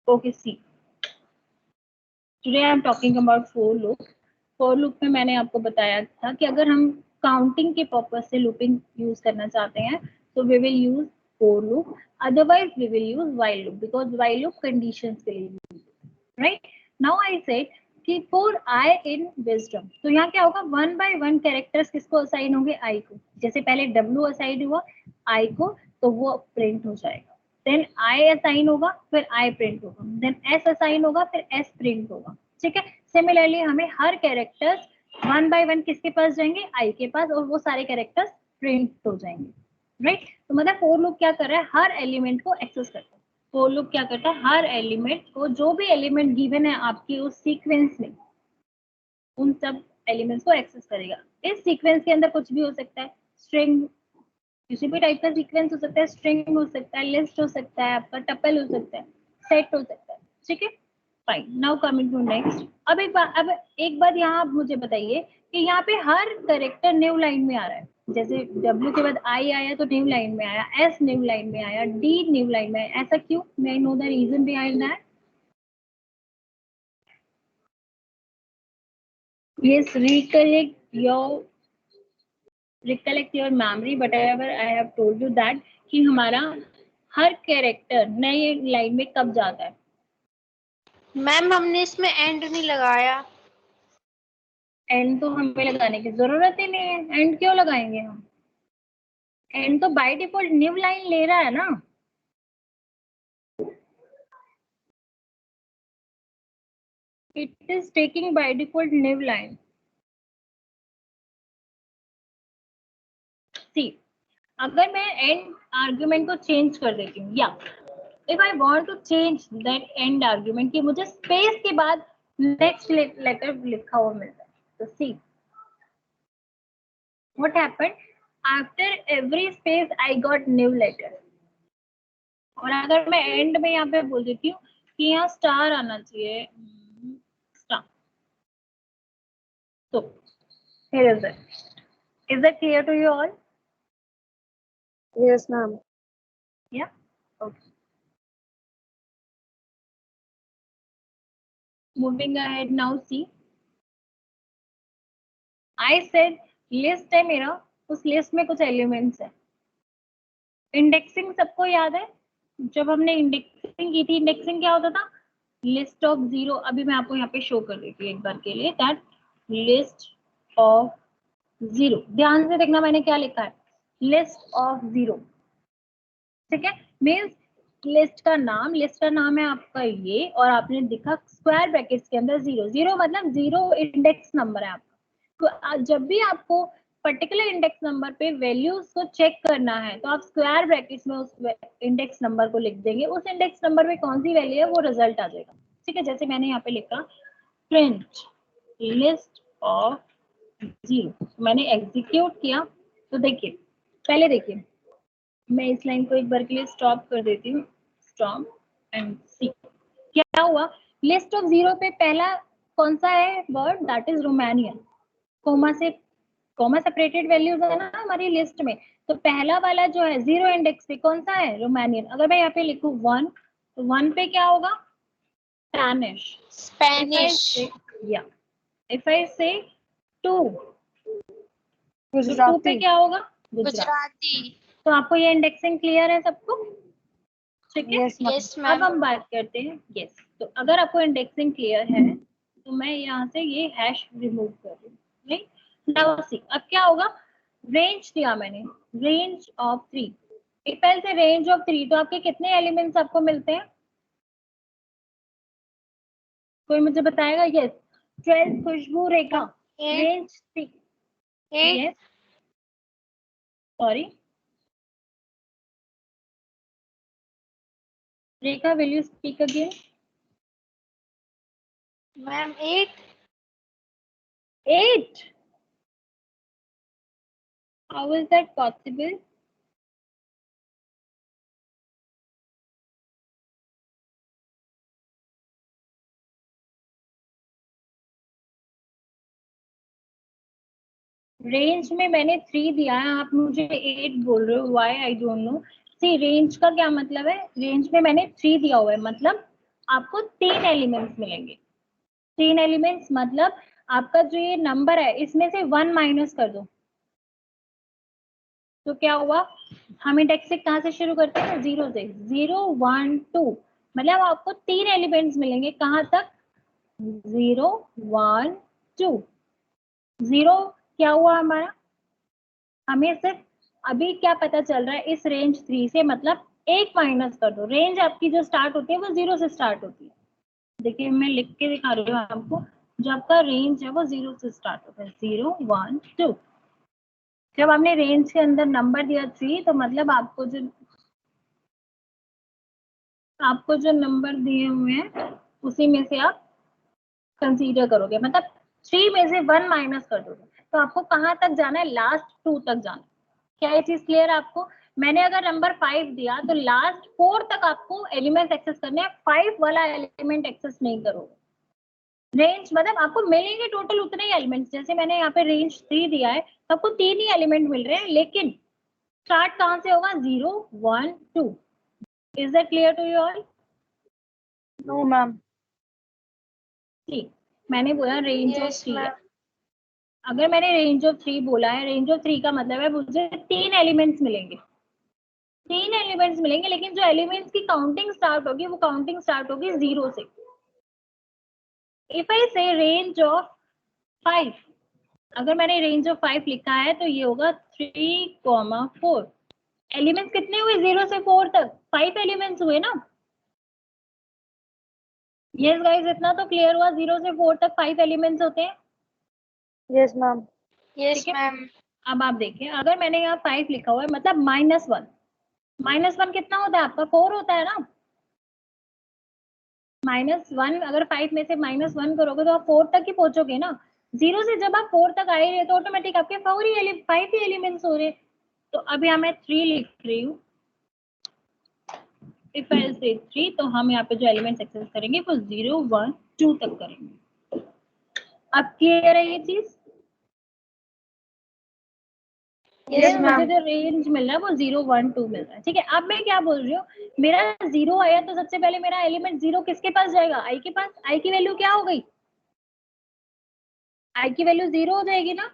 Okay see, today I am talking about for loop. For loop में मैंने आपको बताया था कि अगर हम काउंटिंग के पर्पज से लूपिंग यूज करना चाहते हैं तो we will use for loop, otherwise we will use while loop, because while loop conditions के लिए, राइट। नाउ आई सेड कि फॉर आई इन विजडम, तो यहाँ क्या होगा, वन बाय वन कैरेक्टर्स किसको असाइन होंगे, आई को। जैसे पहले डब्ल्यू असाइन हुआ आई को, तो वो प्रिंट हो जाएगा। देन आई असाइन होगा, फिर आई प्रिंट होगा, देन एस असाइन होगा, फिर एस प्रिंट होगा, ठीक है। सिमिलरली हमें हर कैरेक्टर्स वन बाय वन किसके पास जाएंगे, आई के पास, और वो सारे कैरेक्टर्स प्रिंट हो जाएंगे, राइट। तो मतलब फोर लूप क्या कर रहा है, हर एलिमेंट को एक्सेस करता है। फोर लूप क्या करता है, हर एलिमेंट को, जो भी एलिमेंट गिवन है आपकी उस सीक्वेंस में, उन सब एलिमेंट्स को एक्सेस करेगा। इस सीक्वेंस के अंदर कुछ भी हो सकता है, स्ट्रिंग, किसी भी टाइप का सीक्वेंस हो सकता है, स्ट्रिंग हो सकता है, लिस्ट हो सकता है, आपका टपल हो सकता है, सेट हो सकता है, ठीक है। Fine, now coming to next. अब एक बात यहाँ आप मुझे बताइए कि यहाँ पे हर करेक्टर न्यू लाइन में आ रहा है। जैसे W के बाद I आया तो न्यू लाइन में आया, S न्यू लाइन में आया, D न्यू लाइन में आया, ऐसा क्यों? May I know the reason behind that? Yes, recollect your memory, whatever I have told you that कि हमारा हर कैरेक्टर नए लाइन में कब जाता है। मैम हमने इसमें एंड नहीं लगाया। एंड तो हमें लगाने की जरूरत ही नहीं है, एंड क्यों लगाएंगे हम? एंड तो बाय डिफॉल्ट न्यू लाइन ले रहा है ना। It is taking by default new line. See, अगर मैं एंड आर्ग्यूमेंट को चेंज कर देती हूँ, या if I want to change that end argument कि मुझे स्पेस के बाद नेक्स्ट लेटर लिखा हुआ मिलता है, तो see what happened, after every space I got new letter. और अगर मैं एंड में यहाँ पे बोल देती हूँ कि यहाँ स्टार आना चाहिए, स्टार, तो here is it. Is that clear to you all? Yes, ma'am. Yeah. Okay. Moving ahead now, see. I said list है मेरा, उस लिस्ट में कुछ एलिमेंट्स है। इंडेक्सिंग सबको याद है, जब हमने इंडेक्सिंग की थी, इंडेक्सिंग क्या होता था, लिस्ट ऑफ जीरो। अभी मैं आपको यहाँ पे शो कर देती हूँ एक बार के लिए, दैट लिस्ट ऑफ जीरो। ध्यान से देखना मैंने क्या लिखा है, लिस्ट ऑफ जीरो, ठीक है। मीन्स लिस्ट का नाम है आपका ये, और आपने लिखा स्क्वायर ब्रैकेट्स के अंदर जीरो। जीरो मतलब जीरो इंडेक्स नंबर है आपका। तो जब भी आपको पर्टिकुलर इंडेक्स नंबर पे वैल्यूज को चेक करना है, तो आप स्क्वायर ब्रैकेट्स में उस इंडेक्स नंबर को लिख देंगे। उस इंडेक्स नंबर में कौन सी वैल्यू है वो रिजल्ट आ जाएगा, ठीक है। जैसे मैंने यहाँ पे लिखा प्रिंट लिस्ट ऑफ जीरो, मैंने एग्जीक्यूट किया, तो देखिए, पहले देखिए, मैं इस लाइन को एक बार के लिए स्टॉप कर देती हूँ, स्टॉप एंड सी। क्या हुआ, लिस्ट ऑफ जीरो पे पहला कौन सा है word, that is Romanian. Coma separated values है ना हमारी लिस्ट में, तो पहला वाला जो है जीरो इंडेक्स पे कौन सा है, रोमानियन। अगर मैं यहाँ पे लिखूं वन, तो वन पे क्या होगा, स्पेनिश। या इफ आई से टू, तो टू पे क्या होगा, गुजराती। तो आपको ये इंडेक्सिंग क्लियर है सबको, ठीक है। Yes, अब हम बात करते हैं, यस। तो अगर आपको इंडेक्सिंग क्लियर है तो मैं यहाँ से ये हैश रिमूव कर रही हूँ, नहीं। नाउ सी, अब क्या होगा, रेंज दिया मैंने, रेंज ऑफ 3। एक पहले से रेंज ऑफ 3, तो आपके कितने एलिमेंट्स आपको मिलते हैं, कोई मुझे बताएगा? Yes, 12 Khushboo Rekha, range 3। Yes, sorry Rekha, will you speak again? Ma'am, 8. 8? How is that possible? Range में मैंने 3 दिया है, आप मुझे 8 बोल रहे हो, why, I don't know. See, range का क्या मतलब है, रेंज में मैंने 3 दिया हुआ है, मतलब आपको 3 एलिमेंट्स मिलेंगे। 3 एलिमेंट्स मतलब आपका जो ये नंबर है इसमें से 1 माइनस कर दो तो क्या हुआ, हम इंडेक्स से कहाँ से शुरू करते हैं, 0 से। 0 1 2 मतलब आपको 3 एलिमेंट्स मिलेंगे, कहाँ तक, 0 1 2। 0 क्या हुआ हमारा, हमें सिर्फ अभी क्या पता चल रहा है इस रेंज 3 से, मतलब 1 माइनस कर दो। रेंज आपकी जो स्टार्ट होती है वो 0 से स्टार्ट होती है। देखिए मैं लिख के दिखा रही हूँ आपको, जो आपका रेंज है वो 0 से स्टार्ट होता है, 0 1 2। जब हमने रेंज के अंदर नंबर दिया 3 तो मतलब आपको जो नंबर दिए हुए हैं उसी में से आप कंसीडर करोगे, मतलब 3 में से 1 माइनस कर दोगे तो आपको कहाँ तक जाना है, लास्ट 2 तक जाना है। क्या ये चीज क्लियर है आपको? मैंने अगर नंबर 5 दिया तो लास्ट 4 तक आपको एलिमेंट एक्सेस करने हैं, 5 वाला एलिमेंट एक्सेस नहीं करोगे। रेंज मतलब आपको मिलेंगे टोटल उतने ही एलिमेंट्स, जैसे मैंने यहाँ पे रेंज 3 दिया है तो आपको 3 ही एलिमेंट मिल रहे हैं, लेकिन स्टार्ट कहाँ से होगा, 0 1 2। Is that clear to you all? No ma'am. ठीक, मैंने बोला रेंज ऑफ यस 3 है। मैम। अगर मैंने रेंज ऑफ 3 बोला है, रेंज ऑफ 3 का मतलब है मुझे 3 एलिमेंट्स मिलेंगे। 3 एलिमेंट्स मिलेंगे, लेकिन जो एलिमेंट्स की काउंटिंग स्टार्ट होगी वो काउंटिंग स्टार्ट होगी 0 से। इफ आई से रेंज ऑफ 5, अगर मैंने रेंज ऑफ 5 लिखा है तो ये होगा 3,4। एलिमेंट्स कितने हुए 0 से 4 तक, 5 एलिमेंट्स हुए ना। यस गाइस, इतना तो क्लियर हुआ, 0 से 4 तक 5 एलिमेंट्स होते हैं। Yes ma'am. यस ठीक है, मैम। अब आप देखिए अगर मैंने यहाँ 5 लिखा हुआ है मतलब -1, -1 कितना होता है आपका, 4 होता है ना। -1 अगर 5 में से -1 करोगे तो आप 4 तक ही पहुंचोगे ना। 0 से जब आप 4 तक आए रहे तो ऑटोमेटिक आपके 5 ही एलिमेंट्स हो रहे। तो अभी मैं 3 लिख रही हूँ। इफ आई से 3 तो हम यहाँ पे जो एलिमेंट्स एक्सेस करेंगे वो 0 1 2 तक करेंगे। अब क्लियर है ये चीज? यस मुझे मैम। जो रेंज मिल रहा है वो 0 1 2 मिल रहा है। ठीक है, अब मैं क्या बोल रही हूँ, मेरा 0 आया तो सबसे पहले मेरा एलिमेंट 0 किसके पास जाएगा, आई के पास। आई की वैल्यू क्या हो गई, आई की वैल्यू 0 हो जाएगी ना।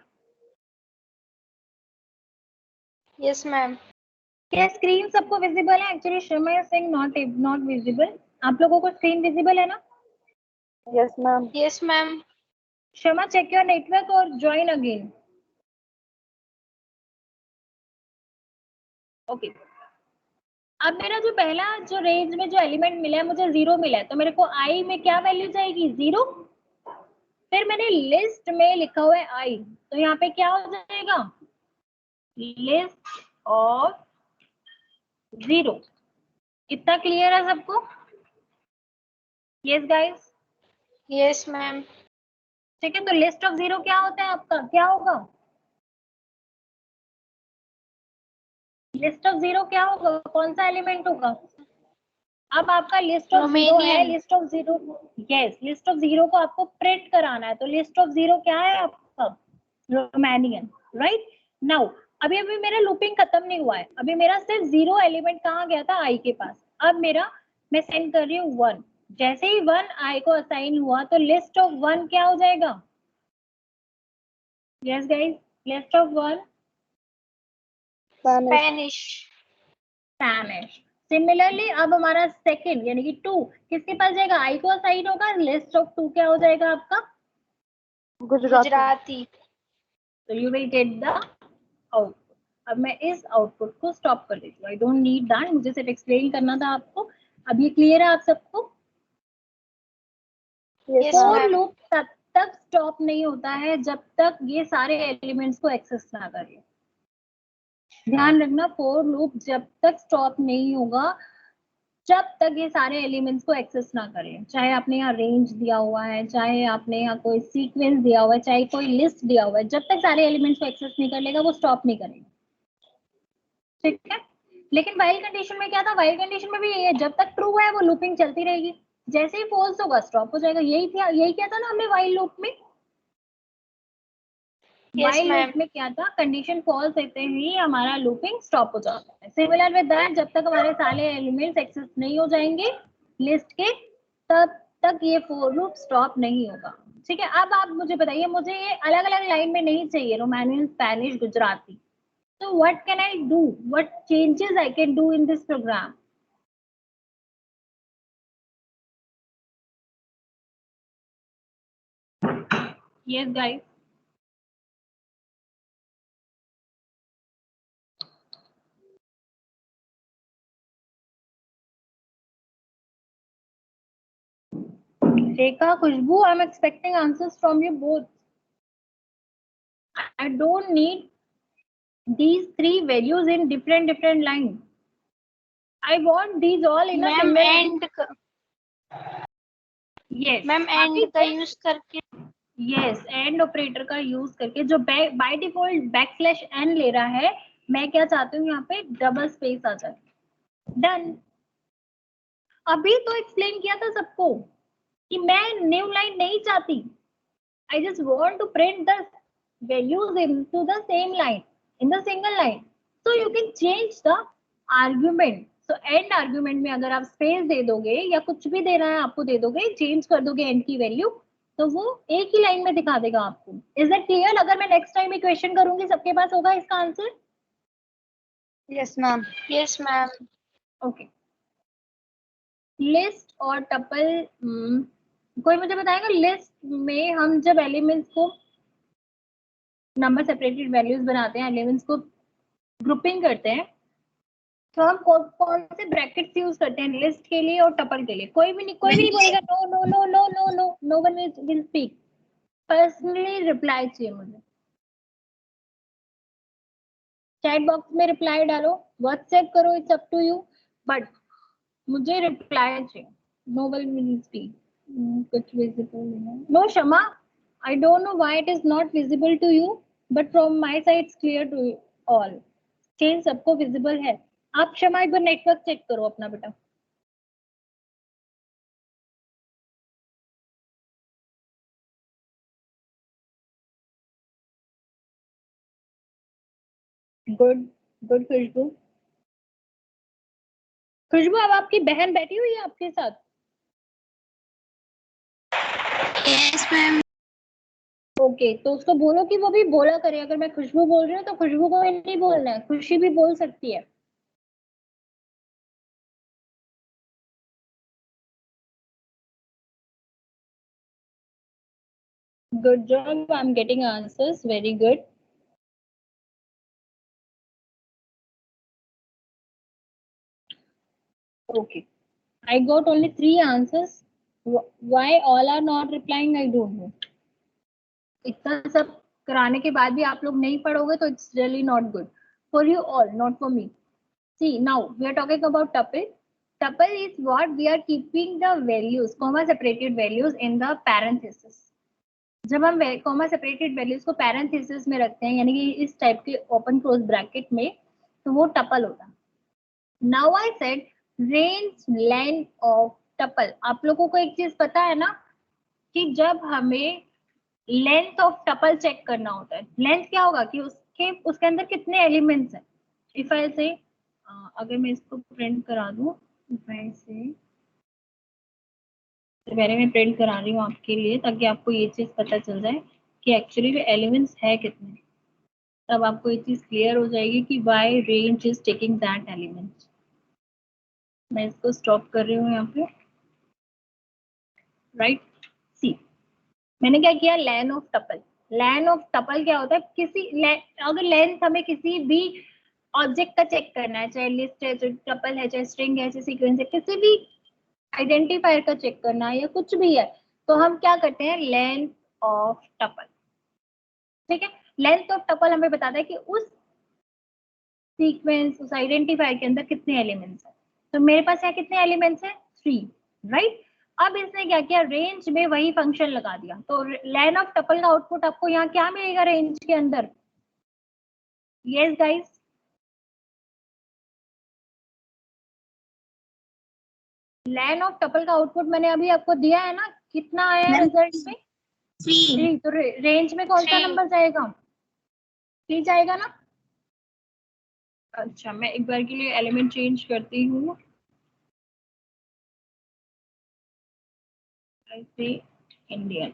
Yes ma'am. क्या स्क्रीन सबको विजिबल है? Actually Sharma is saying not visible. आप लोगों को स्क्रीन विजिबल है ना? Yes ma'am. Yes ma'am. Sharma check your network और ज्वाइन अगेन। ओके, अब मेरा जो पहला जो रेंज में जो एलिमेंट मिला है मुझे 0 मिला है, तो मेरे को आई में क्या वैल्यू जाएगी, 0। फिर मैंने लिस्ट में लिखा हुआ है आई, तो यहाँ पे क्या हो जाएगा, लिस्ट ऑफ 0। इतना क्लियर है सबको? Yes guys. Yes ma'am. ठीक है, तो लिस्ट ऑफ 0 क्या होता है आपका, क्या होगा, लिस्ट ऑफ 0 क्या होगा, कौन सा एलिमेंट होगा? अब आपका लिस्ट ऑफ 0 है, Romanian. List of 0, yes, list of 0 को आपको प्रिंट कराना है, तो लिस्ट ऑफ 0 क्या है आपका, रोमानियन, राइट। नाउ अभी अभी मेरा लूपिंग खत्म नहीं हुआ है, अभी मेरा सिर्फ 0 एलिमेंट कहाँ गया था, आई के पास। अब मेरा मैं सेंड कर रही हूँ 1, जैसे ही 1 आई को असाइन हुआ तो लिस्ट ऑफ 1 क्या हो जाएगा, yes guys, list of 1 Spanish. Spanish. Similarly अब हमारा सेकंड यानी कि 2 किसके पास जाएगा, आई को असाइन होगा, लिस्ट ऑफ 2 क्या हो जाएगा आपका, गुजराती। तो you will get the output. अब मैं इस आउटपुट को स्टॉप कर देती हूँ, आई डोंट नीड दैट, मुझे सिर्फ एक्सप्लेन करना था आपको। अब ये क्लियर है आप सबको? Yes for ma'am. लूप तब तक स्टॉप नहीं होता है जब तक ये सारे एलिमेंट्स को एक्सेस ना करे। ध्यान रखना, फॉर लूप जब तक स्टॉप नहीं होगा जब तक ये सारे एलिमेंट्स को एक्सेस ना करें, चाहे आपने यहाँ रेंज दिया हुआ है, चाहे आपने यहाँ कोई सीक्वेंस दिया हुआ है, चाहे कोई लिस्ट दिया हुआ है, जब तक सारे एलिमेंट्स को एक्सेस नहीं कर लेगा वो स्टॉप नहीं करेगा। ठीक है, लेकिन वाइल कंडीशन में क्या था, वाइल कंडीशन में भी यही है, जब तक ट्रू है वो लूपिंग चलती रहेगी, जैसे ही फॉल्स होगा स्टॉप हो जाएगा। यही क्या था ना हमने वाइल लूप में, यस वाइल लूप मैम। में क्या था, कंडीशन फॉल्स होते ही हमारा लूपिंग स्टॉप हो जाता है। सिमिलर विद दैट, जब तक हमारे सारे एलिमेंट्स एक्सेस नहीं हो जाएंगे लिस्ट के तब तक ये फोर लूप स्टॉप नहीं होगा। ठीक है, अब आप मुझे बताइए, मुझे ये अलग अलग लाइन में नहीं चाहिए, रोमानियन, स्पेनिश, गुजराती। तो what can I do, what changes I can do in this program? Yes guys, Rekha, Khushbu, I'm expecting answers from you both. I don't need these three values in different lines. I want these all in a ma'am single line. And Yes. Ma'am and का use करके yes, and operator का use करके जो by default backslash N ले रहा है, मैं क्या चाहती हूँ यहाँ पे डबल स्पेस आ जाए। डन। अभी तो एक्सप्लेन किया था सबको कि मैं न्यू लाइन नहीं चाहती। I just want to print the values into the same line, in the single line. So you can change the argument. So end argument में अगर आप स्पेस दे दोगे या कुछ भी देना है आपको दे दोगे, चेंज कर दोगे end की वैल्यू, तो वो एक ही लाइन में दिखा देगा आपको। Is that clear? अगर मैं नेक्स्ट टाइम इक्वेशन करूंगी, सबके पास होगा इसका answer? Yes ma'am. Yes ma'am. Okay, list और टपल, कोई मुझे बताएगा लिस्ट में हम जब एलिमेंट्स को नंबर सेपरेटेड वैल्यूज बनाते हैं, एलिमेंट्स को ग्रुपिंग करते हैं, तो हम कौन से ब्रैकेट्स यूज करते हैं लिस्ट के लिए और टपल के लिए? कोई भी नहीं बोलेगा। No no no no no no, no one will speak. Personally reply चाहिए मुझे, चैट बॉक्स में रिप्लाई डालो, व्हाट्सएप करो, it's up to you, but मुझे रिप्लाई चाहिए। No one will speak. कुछ visible no Shama, I don't know why it is not visible to you, but from my side it's clear to all. Change सबको visible है। आप शमा एक बार network check करो अपना बेटा। Good good. खुशबू, खुशबू अब आपकी बहन बैठी हुई है आपके साथ? Yes ma'am. ओके, तो उसको बोलो कि वो भी बोला करे। अगर मैं खुशबू बोल रही हूँ तो खुशबू को नहीं बोलना है, खुशी भी बोल सकती है। Good job, I am getting answers, very good. Okay, I got only 3 answers. Why all are not replying, I don't know. इतना सब कराने के बाद भी आप लोग नहीं पढ़ोगे तो it's really not good for you all, not for me. See, now we are talking about tuple. Tuple is what we are keeping the values, comma separated values in the parenthesis. जब हम comma separated values को parenthesis में रखते हैं, यानी कि इस type के ओपन क्लोज ब्रैकेट में, तो वो टपल होता है। Now I said range length of tuple. आप लोगों को एक चीज पता है ना कि जब हमें लेंथ ऑफ टपल चेक करना होता है, लेंथ क्या होगा कि उसके अंदर कितने एलिमेंट्स हैं। इफ आई से, अगर मैं इसको प्रिंट करा दूं, इफ आई से, तो पहले मैं प्रिंट करा रही हूँ आपके लिए ताकि आपको ये चीज पता चल जाए कि एक्चुअली एलिमेंट्स है कितने। तब आपको ये चीज क्लियर हो जाएगी कि why range is taking that element. मैं इसको स्टॉप कर रही हूँ यहाँ पे, राइट। सी, मैंने क्या किया, len of tuple. Len of tuple क्या होता है, अगर लेंथ हमें किसी भी ऑब्जेक्ट का चेक करना है, चाहे लिस्ट है, चाहे टपल है, चाहे स्ट्रिंग है, चाहे सीक्वेंस है, किसी भी आइडेंटिफायर का चेक करना है या कुछ भी है, तो हम क्या करते हैं, लेंथ ऑफ टपल। ठीक है, लेंथ ऑफ टपल हमें बताता है कि उस सीक्वेंस, उस आइडेंटिफायर के अंदर कितने एलिमेंट्स हैं। तो मेरे पास यहाँ कितने एलिमेंट्स हैं, 3, राइट। अब इसने क्या किया, रेंज में वही फंक्शन लगा दिया, तो लेन ऑफ टपल का आउटपुट आपको यहाँ क्या मिलेगा रेंज के अंदर? Yes guys, lane of tuple का आउटपुट मैंने अभी आपको दिया है ना, कितना आया रिजल्ट में? 3। तो रेंज में कौन सा नंबर जाएगा? 3 जाएगा ना। अच्छा, मैं एक बार के लिए एलिमेंट चेंज करती हूँ। I say Indian.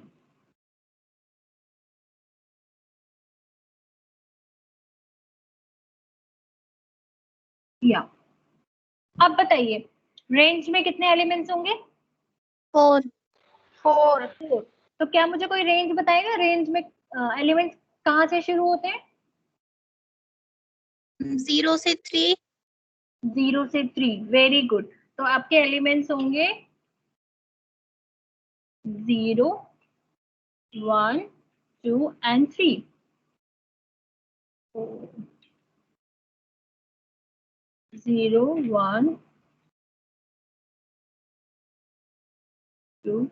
या अब बताइए रेंज में कितने एलिमेंट्स होंगे? 4 4 4। तो क्या मुझे कोई रेंज बताएगा? रेंज में एलिमेंट्स कहाँ से शुरू होते हैं? 0 से 3। 0 से 3। Very good. तो आपके एलिमेंट्स होंगे 0, 1, 2 and 3। 0, 1, 2,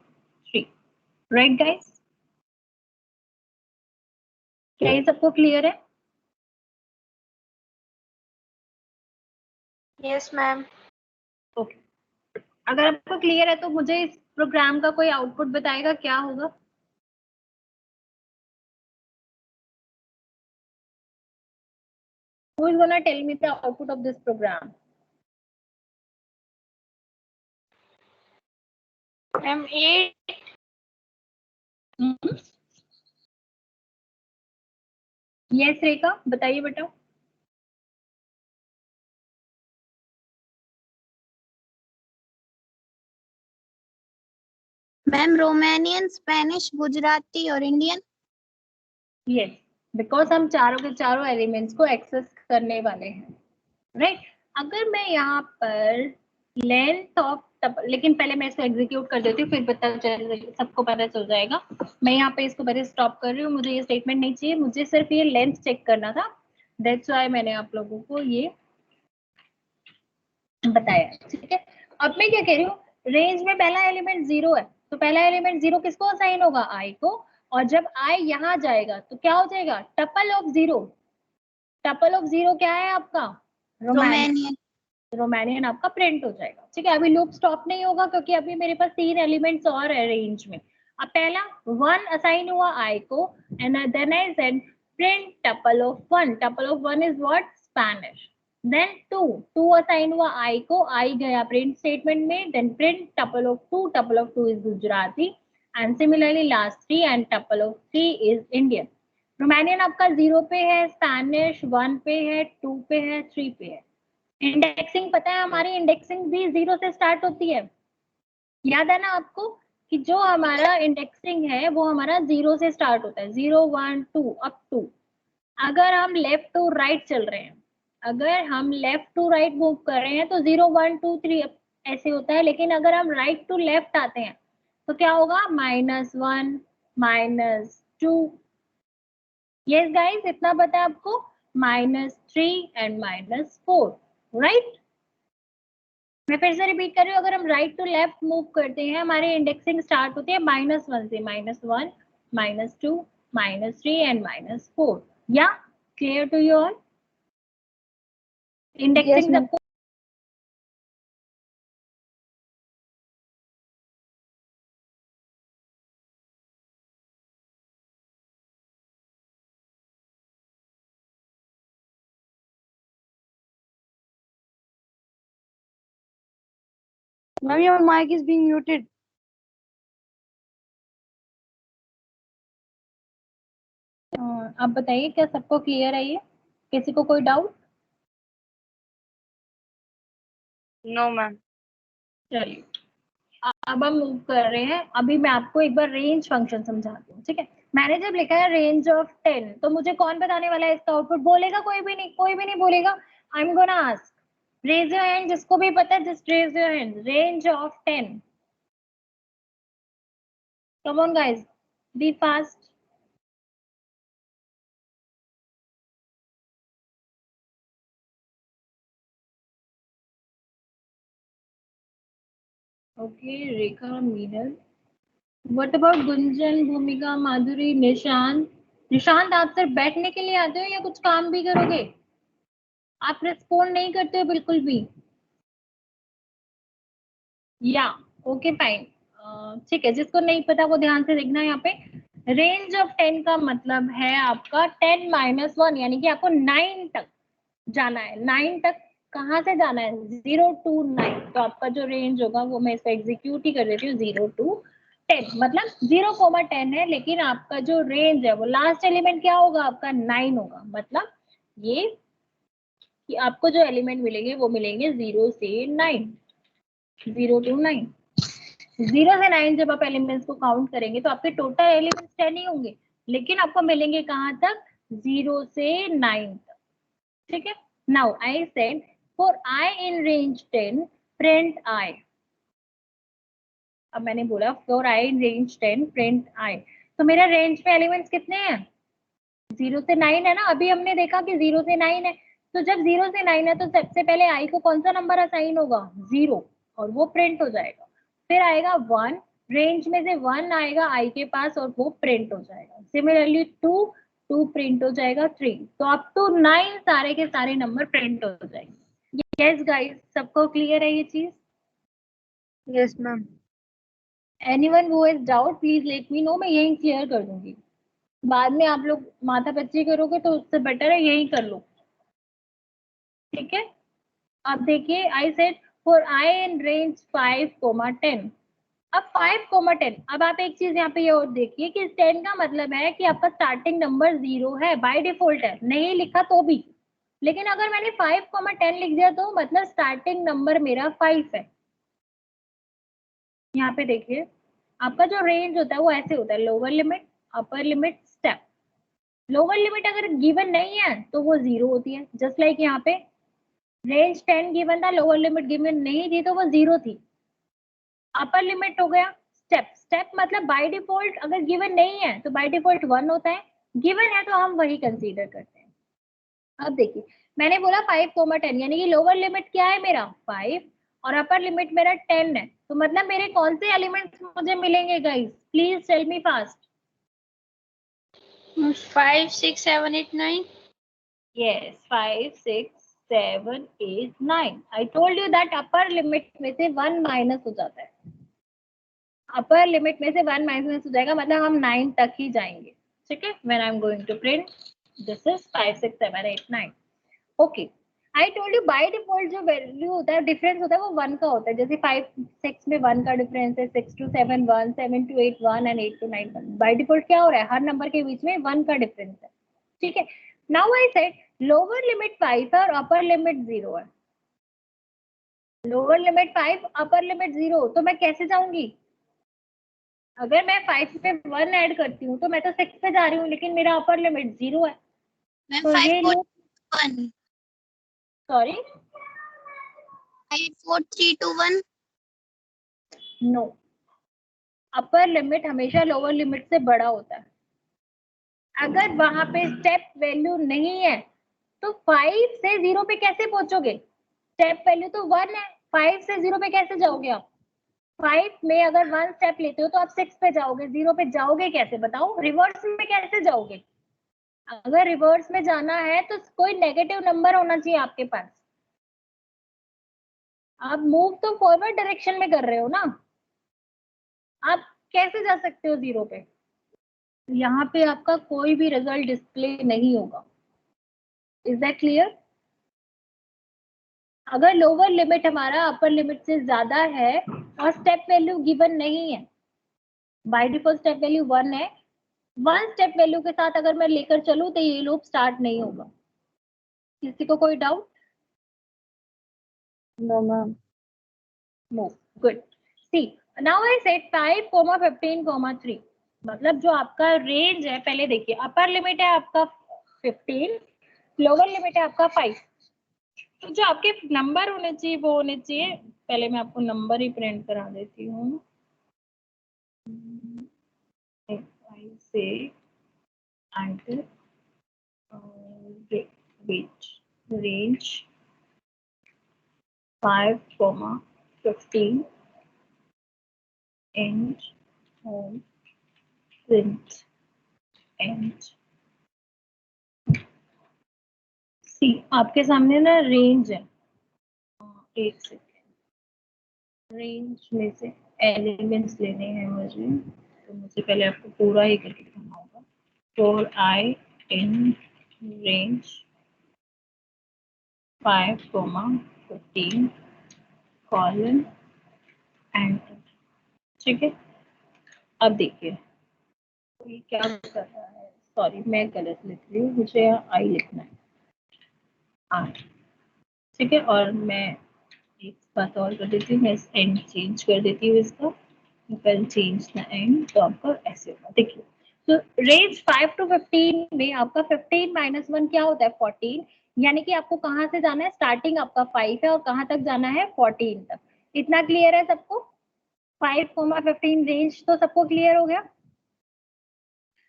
3। Right guys? क्या ये सबको क्लियर है? Yes ma'am. ओके। अगर आपको क्लियर है तो मुझे इस प्रोग्राम का कोई आउटपुट बताएगा क्या होगा? Who is gonna tell me the output of this program? Ma'am 8। Yes Rekha बताइए बेटा। मैम रोमानियन, स्पेनिश, गुजराती और इंडियन। यस, बिकॉज हम चारों के चारों एलिमेंट्स को एक्सेस करने वाले हैं, राइट? अगर मैं यहाँ पर लेंथ ऑफ लेकिन पहले मैं इसको एग्जीक्यूट कर देती हूँ, फिर सबको पता चल जाएगा। मैं यहाँ पे इसको पहले स्टॉप कर रही हूँ, मुझे ये स्टेटमेंट नहीं चाहिए, मुझे सिर्फ ये लेंथ चेक करना था। दैट्स व्हाई मैंने आप लोगों को ये बताया, ठीक है? अब मैं क्या कह रही हूँ, रेंज में पहला एलिमेंट 0 है, तो पहला एलिमेंट 0 किसको असाइन होगा? आई को। और जब आई यहाँ जाएगा तो क्या हो जाएगा? Tuple of 0। टपल ऑफ 0 क्या है आपका? रोमानियन। रोमानियन आपका प्रिंट हो जाएगा, ठीक है? अभी लूप स्टॉप नहीं होगा क्योंकि अभी मेरे पास 3 एलिमेंट्स और है रेंज में। अब पहला 1 असाइन हुआ आई को, and then I said print tuple of 1। Tuple of 1 is what? Spanish. Then 2 assign हुआ आई को, आई गया प्रिंट स्टेटमेंट में, then print tuple of 2। Tuple of 2 is Gujarati, and similarly last 3, and tuple of 3 is Indian. Romanian आपका 0 पे है, Spanish 1 पे है, 2 पे है, 3 पे है। इंडेक्सिंग पता है, हमारी इंडेक्सिंग भी 0 से स्टार्ट होती है। याद है ना आपको कि जो हमारा इंडेक्सिंग है वो हमारा 0 से स्टार्ट होता है, 0, 1, 2 अप टू। अगर हम लेफ्ट टू राइट चल रहे हैं, अगर हम लेफ्ट टू राइट मूव कर रहे हैं तो 0, 1, 2, 3 ऐसे होता है। लेकिन अगर हम राइट टू लेफ्ट आते हैं तो क्या होगा? -1, -2। यस गाइस, इतना पता है आपको? -3 एंड -4, राइट? मैं फिर से रिपीट कर रही हूँ, अगर हम राइट टू लेफ्ट मूव करते हैं, हमारी इंडेक्सिंग स्टार्ट होती है -1 से, -1, -2, -3 एंड -4। या clear to you all? Indexing ma'am. सबको Ma'am, your mic is being muted. आप बताइए क्या सबको क्लियर है ये? किसी को कोई डाउट? No, ma'am. चलिए अब हम मूव कर रहे हैं। अभी मैं आपको एक बार रेंज फंक्शन समझाती हूँ, ठीक है? मैंने जब लिखा है रेंज ऑफ 10, तो मुझे कौन बताने वाला है इसका आउटपुट? बोलेगा कोई भी नहीं, कोई भी नहीं बोलेगा। I am gonna ask, raise your hand जिसको भी पता है, just raise your hand. Range of 10, come on guys, be fast. Okay, Rekha, Meenal, what about Gunjan, Bhumika, Madhuri, Nishant? Nishant, आप सिर्फ बैठने के लिए आते हो या कुछ काम भी करोगे? आप रिस्पॉन्ड नहीं करते हो बिल्कुल भी। या ओके फाइन, ठीक है। जिसको नहीं पता वो ध्यान से देखना है यहाँ पे। रेंज ऑफ 10 का मतलब है आपका 10 - 1, यानी कि आपको 9 तक जाना है। 9 तक कहाँ से जाना है? 0 to 9। तो आपका जो रेंज होगा वो मैं इसको एग्जीक्यूट ही कर देती हूँ, 0 to 10, मतलब 0,10 है, लेकिन आपका जो रेंज है वो लास्ट एलिमेंट क्या होगा, आपका 9 होगा। मतलब ये कि आपको जो एलिमेंट मिलेंगे वो मिलेंगे 0 से 9, 0 to 9। 0 से 9 जब आप एलिमेंट्स को काउंट करेंगे तो आपके टोटल एलिमेंट्स 10 ही होंगे, लेकिन आपको मिलेंगे कहाँ तक, 0 से 9 तक। ठीक है। Now I said for I in range 10 print I। अब मैंने बोला for I in range 10 print I, तो मेरा रेंज में एलिमेंट्स कितने हैं, 0 से 9 है ना। अभी हमने देखा कि 0 से 9 है, तो जब 0 से 9 है तो सबसे पहले I को कौन सा नंबर असाइन होगा, 0, और वो प्रिंट हो जाएगा। फिर आएगा 1, रेंज में से 1 आएगा I के पास और वो प्रिंट हो जाएगा। सिमिलरली 2 प्रिंट हो जाएगा, 3, तो अप टू 9 सारे के सारे नंबर प्रिंट हो जाएंगे। यस गाइस, सबको क्लियर है ये चीज? Yes, ma'am. Anyone who has doubt please let me know, मैं यही क्लियर कर दूंगी। बाद में आप लोग माथा पच्ची करोगे तो उससे बेटर है यही कर लो। ठीक है। अब देखिए आई said for I in range 5,10। अब 5,10, अब आप एक चीज यहाँ पे ये और देखिए कि 10 का मतलब है कि आपका स्टार्टिंग नंबर 0 है, बाय डिफॉल्ट है, नहीं लिखा तो भी। लेकिन अगर मैंने 5,10 लिख दिया तो मतलब स्टार्टिंग नंबर मेरा 5 है। यहाँ पे देखिए आपका जो रेंज होता है वो ऐसे होता है, lower limit, upper limit, step. Lower limit अगर गिवन नहीं है तो वो 0 होती है, जस्ट लाइक यहाँ पे रेंज 10 गिवन था, लोअर लिमिट गिवन नहीं थी तो वो 0 थी। अपर लिमिट हो गया स्टेप, स्टेप मतलब बाय डिफॉल्ट अगर गिवन नहीं है तो बाय डिफॉल्ट 1 होता है, गिवन है तो हम वही कंसीडर करते हैं। अब देखिए मैंने बोला 5,10, यानी कि लोअर लिमिट क्या है मेरा 5 और अपर लिमिट मेरा 10 है, तो मतलब मेरे कौन से एलिमेंट्स मुझे मिलेंगे guys, please tell me fast. 5, 6, 7, 8, 9। Yes, 5, 6, 7, 8, 9। I told you that upper limit में से 1 माइनस हो जाता है, अपर लिमिट में से 1 माइनस हो जाएगा, मतलब हम 9 तक ही जाएंगे। ठीक है। When I'm going to print this is 5, 6, 7, 8, 9। Okay, I told you by default जो वैल्यू होता है, डिफरेंस होता है वो 1 का होता है। जैसे 5, 6 में 1 का डिफरेंस है, 6 to 7 1, 7 to 8 1 and 8 to 9 1। By default क्या हो रहा है, हर नंबर के बीच में 1 का डिफरेंस है। ठीक है। Now I said lower limit 5 है और अपर लिमिट 0 है। लोअर लिमिट 5, अपर लिमिट 0, तो मैं कैसे जाऊंगी, अगर मैं 5 में 1 ऐड करती हूँ तो मैं तो 6 पे जा रही हूँ, लेकिन मेरा अपर लिमिट 0 है। मैम तो 5, ये 4, लोग 1। सॉरी 5, 4, 3, 2, 1। नो, अपर लिमिट हमेशा लोअर लिमिट से बड़ा होता है। अगर वहां पे स्टेप वैल्यू नहीं है तो 5 से 0 पे कैसे पहुंचोगे, स्टेप वैल्यू तो 1 है, 5 से 0 पे कैसे जाओगे आप, 5 में अगर 1 स्टेप लेते हो तो आप 6 पे जाओगे, 0 पे जाओगे कैसे बताओ, रिवर्स में कैसे जाओगे। अगर रिवर्स में जाना है तो कोई नेगेटिव नंबर होना चाहिए आपके पास। आप मूव तो फॉरवर्ड डायरेक्शन में कर रहे हो ना, आप कैसे जा सकते हो 0 पे, यहाँ पे आपका कोई भी रिजल्ट डिस्प्ले नहीं होगा। Is that clear. अगर लोअर लिमिट हमारा अपर लिमिट से ज्यादा है और स्टेप वैल्यू गिवन नहीं है, बाय डिफॉल्ट स्टेप वैल्यू 1 है, 1 स्टेप वैल्यू के साथ अगर मैं लेकर चलूं तो ये लूप स्टार्ट नहीं होगा। किसी को कोई doubt? No, ma'am. No, good. See now I set 5, 15, 3, मतलब जो आपका रेंज है, पहले देखिए अपर लिमिट है आपका 15, लोअर लिमिट है आपका 5, तो जो आपके नंबर होने चाहिए वो होने चाहिए, पहले मैं आपको नंबर ही प्रिंट करा देती हूँ। से enter range 5, 15 and home print and see. आपके सामने ना रेंज है, एक सेकेंड, रेंज में से एलिमेंट्स लेने हैं मुझे, तो मुझे पहले आपको पूरा ही करके करना होगा। For I in range 5, 15 colon enter. ठीक है। अब देखिए ये क्या कर रहा है, सॉरी मैं गलत लिख रही हूँ, मुझे यहाँ आई लिखना है, आई, ठीक है। और मैं एक बात और कर देती हूँ, मैं इस एंड चेंज कर देती हूँ इसका, you can change the end, तो आपका ऐसे होगा। देखिए तो रेंज 5 to 15 में आपका 15 - 1 क्या होता है 14, यानी कि आपको कहाँ से जाना है, स्टार्टिंग आपका 5 है और कहाँ तक जाना है 14 तक। इतना क्लियर है सबको? 5, 15 रेंज तो सबको क्लियर हो गया।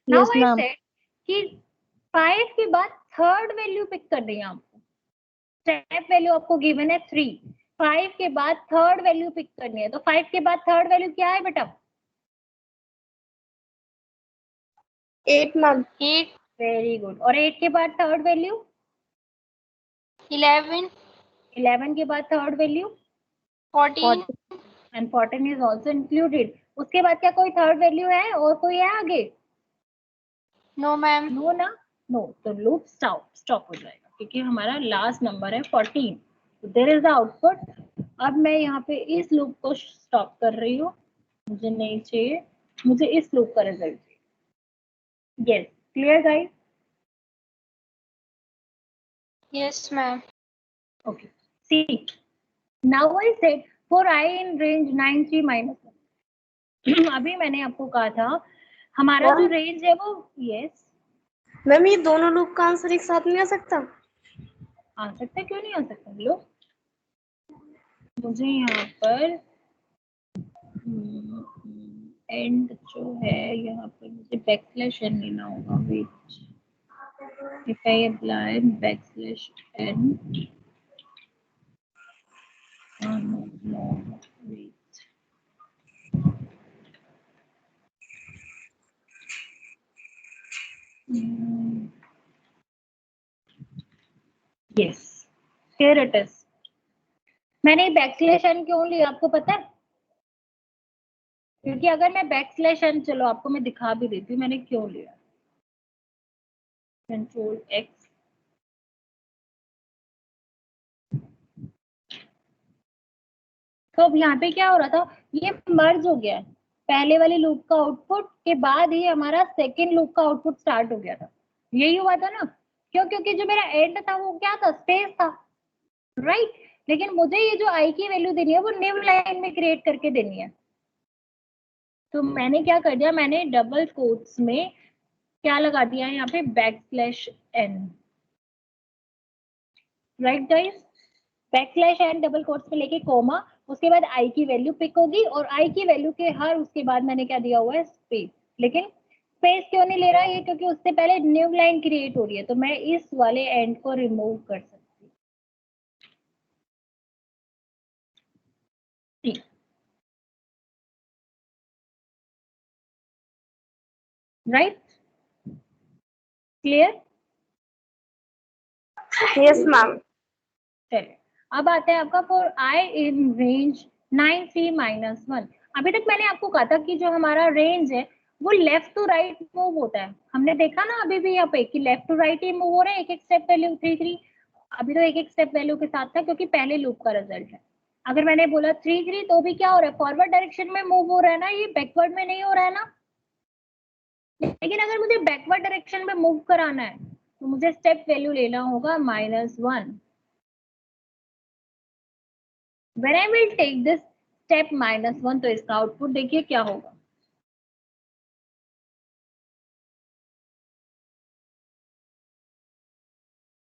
नाउ Yes, आई ma'am. सेड कि 5 के बाद थर्ड वैल्यू पिक करनी है आपको, स्टेप वैल्यू आपको गिवन है 3, 5 के बाद थर्ड वैल्यू पिक करनी है, तो 5 के बाद थर्ड वैल्यू क्या है बेटा? 8 मैम। 8। Very good. और 8 के बाद थर्ड वैल्यू? 11। 11 के बाद third value? 14। And 14 is also included. उसके बाद क्या कोई थर्ड वैल्यू है और कोई है आगे? No ma'am. नो ना, नो, तो लूप स्टॉप हो जाएगा क्योंकि हमारा लास्ट नंबर है 14, तो देयर इज द आउटपुट। अब मैं यहाँ पे इस लूप को स्टॉप कर रही हूँ, मुझे नहीं चाहिए, मुझे इस लूप का रिजल्ट चाहिए। Yes, clear guys? Yes ma'am. Okay, see now I said for I in range 9 3 -1 अभी मैंने आपको कहा था हमारा जो रेंज है वो, यस मैम ये दोनों लूप का आंसर एक साथ नहीं आ सकता? आ सकता है, क्यों नहीं आ सकता? लो मुझे यहाँ पर एंड जो है यहाँ पर मुझे बैकस्लैश एन लेना होगा, wait, if I apply backslash n, no wait, yes, here it is. मैंने बैकस्लैश एन क्यों लिया आपको पता है? क्योंकि अगर मैं बैकस्लैश एन, चलो आपको मैं दिखा भी देती हूँ मैंने क्यों लिया। कंट्रोल एक्स, तो अब यहाँ पे क्या हो रहा था, ये मर्ज हो गया है, पहले वाली लूप का आउटपुट के बाद ही हमारा सेकेंड लूप का आउटपुट स्टार्ट हो गया था, यही हुआ था ना? क्यों? क्योंकि जो मेरा एंड था वो क्या था, स्पेस था, राइट? लेकिन मुझे ये जो आई की वैल्यू देनी है वो न्यू लाइन में क्रिएट करके देनी है, तो मैंने क्या कर दिया, मैंने डबल कोट्स में क्या लगा दिया है यहाँ पे, backslash n, right guys? Backslash n double quotes में लेके कोमा, उसके बाद आई की वैल्यू पिक होगी और आई की वैल्यू के हर उसके बाद मैंने क्या दिया हुआ है, स्पेस। लेकिन स्पेस क्यों नहीं ले रहा है ये, क्योंकि उससे पहले न्यू लाइन क्रिएट हो रही है, तो मैं इस वाले एंड को रिमूव कर सकती हूँ, राइट? क्लियर? Yes ma'am. चलिए अब आते हैं आपका फॉर आई इन रेंज 9 3 -1। अभी तक मैंने आपको कहा था कि जो हमारा रेंज है वो लेफ्ट टू राइट मूव होता है, हमने देखा ना अभी भी यहाँ पे कि लेफ्ट टू राइट ही मूव हो रहा है, एक एक स्टेप वैल्यू 3 3, अभी तो एक एक स्टेप वैल्यू के साथ था क्योंकि पहले लूप का रिजल्ट है। अगर मैंने बोला 3 3 तो भी क्या हो रहा है, फॉरवर्ड डायरेक्शन में मूव हो रहा है ना, ये बैकवर्ड में नहीं हो रहा है ना। लेकिन अगर मुझे बैकवर्ड डायरेक्शन में मूव कराना है तो मुझे स्टेप वैल्यू लेना होगा -1। When I will take this step -1, तो इसका आउटपुट देखिए क्या होगा,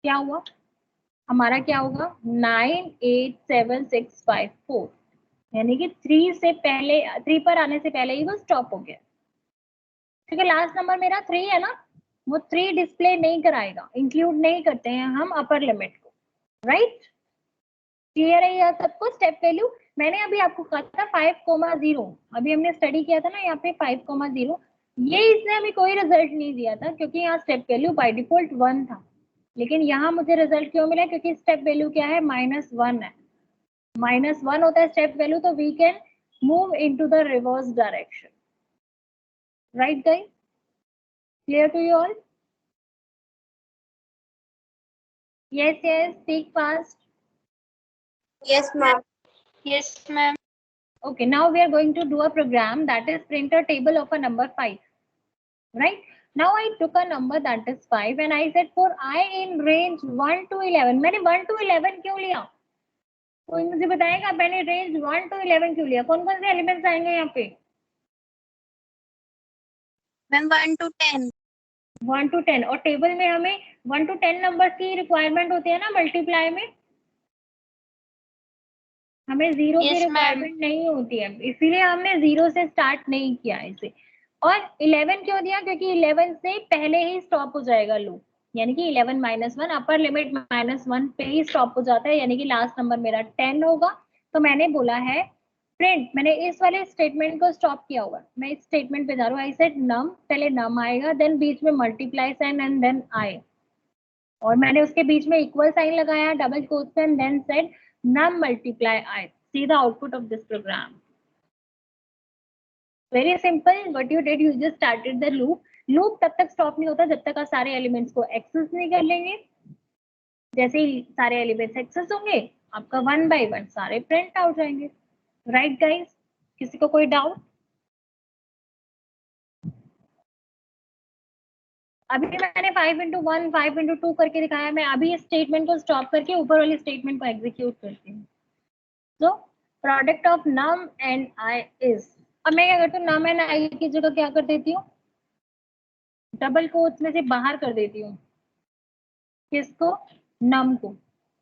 क्या हुआ हमारा, क्या होगा 9 8 7 6 5 4, यानी कि 3 से पहले, 3 पर आने से पहले ही वो स्टॉप हो गया, ठीक है। लास्ट नंबर मेरा 3 है ना, वो 3 डिस्प्ले नहीं कराएगा, इंक्लूड नहीं करते हैं हम अपर लिमिट को, राइट? क्लियर है यह सबको? स्टेप वैल्यू मैंने अभी आपको कहा था 5,0, अभी हमने स्टडी किया था ना यहाँ पे 5,0, ये इसने अभी कोई रिजल्ट नहीं दिया था क्योंकि यहाँ स्टेप वैल्यू बाय डिफॉल्ट 1 था, लेकिन यहाँ मुझे रिजल्ट क्यों मिला, क्योंकि स्टेप वैल्यू क्या है, -1 है, -1 होता है स्टेप वैल्यू, तो we can move into the reverse direction, right guys? Clear to you all? Yes yes, speak fast. Yes ma'am. Yes ma'am. Okay, now we are going to do a program that is print a table of a number 5. Right? Now I took a number that is 5 and I said for I in range 1 to 11. मैंने 1 to 11 क्यों लिया? कोई मुझे बताएगा मैंने range 1 to 11 क्यों लिया? कौन कौन से एलिमेंट्स आएंगे यहाँ पे? Ma'am 1 to 10. 1 to 10 और टेबल में हमें 1 to 10 नंबर की रिक्वायरमेंट होती है ना मल्टीप्लाई में, हमें जीरो की रिक्वायरमेंट नहीं होती है, इसीलिए हमने जीरो से स्टार्ट नहीं किया इसे। और 11 क्यों दिया? क्योंकि 11 से पहले ही स्टॉप हो जाएगा लूप, यानी कि 11 माइनस 1 अपर लिमिट -1 पे ही स्टॉप हो जाता है, यानी कि लास्ट नंबर मेरा 10 होगा। तो मैंने बोला है प्रिंट, मैंने इस वाले स्टेटमेंट को स्टॉप किया हुआ, मैं इस स्टेटमेंट पे जा रहा हूँ। आई सेड नम, पहले नम आएगा, देन बीच में multiply sign and then I, और मैंने उसके बीच में इक्वल साइन लगाया double quotes and then said num multiply I. See the output of this program. Very simple. What you did, you just started the loop. Loop तब तक stop नहीं होता जब तक आप सारे elements को access नहीं कर लेंगे। जैसे ही सारे elements access होंगे, आपका 1 by 1 सारे print out जाएंगे। Right guys? किसी को कोई doubt? अभी मैंने 5 into 1, 5 into 2 करके दिखाया। मैं अभी इस स्टेटमेंट को स्टॉप करके ऊपर वाली स्टेटमेंट को एग्जीक्यूट करती हूँ। So product of num and I is, अब मैं क्या करती हूँ, num and I की जगह क्या कर देती हूँ, डबल कोट्स में से बाहर कर देती हूँ। किसको? num को।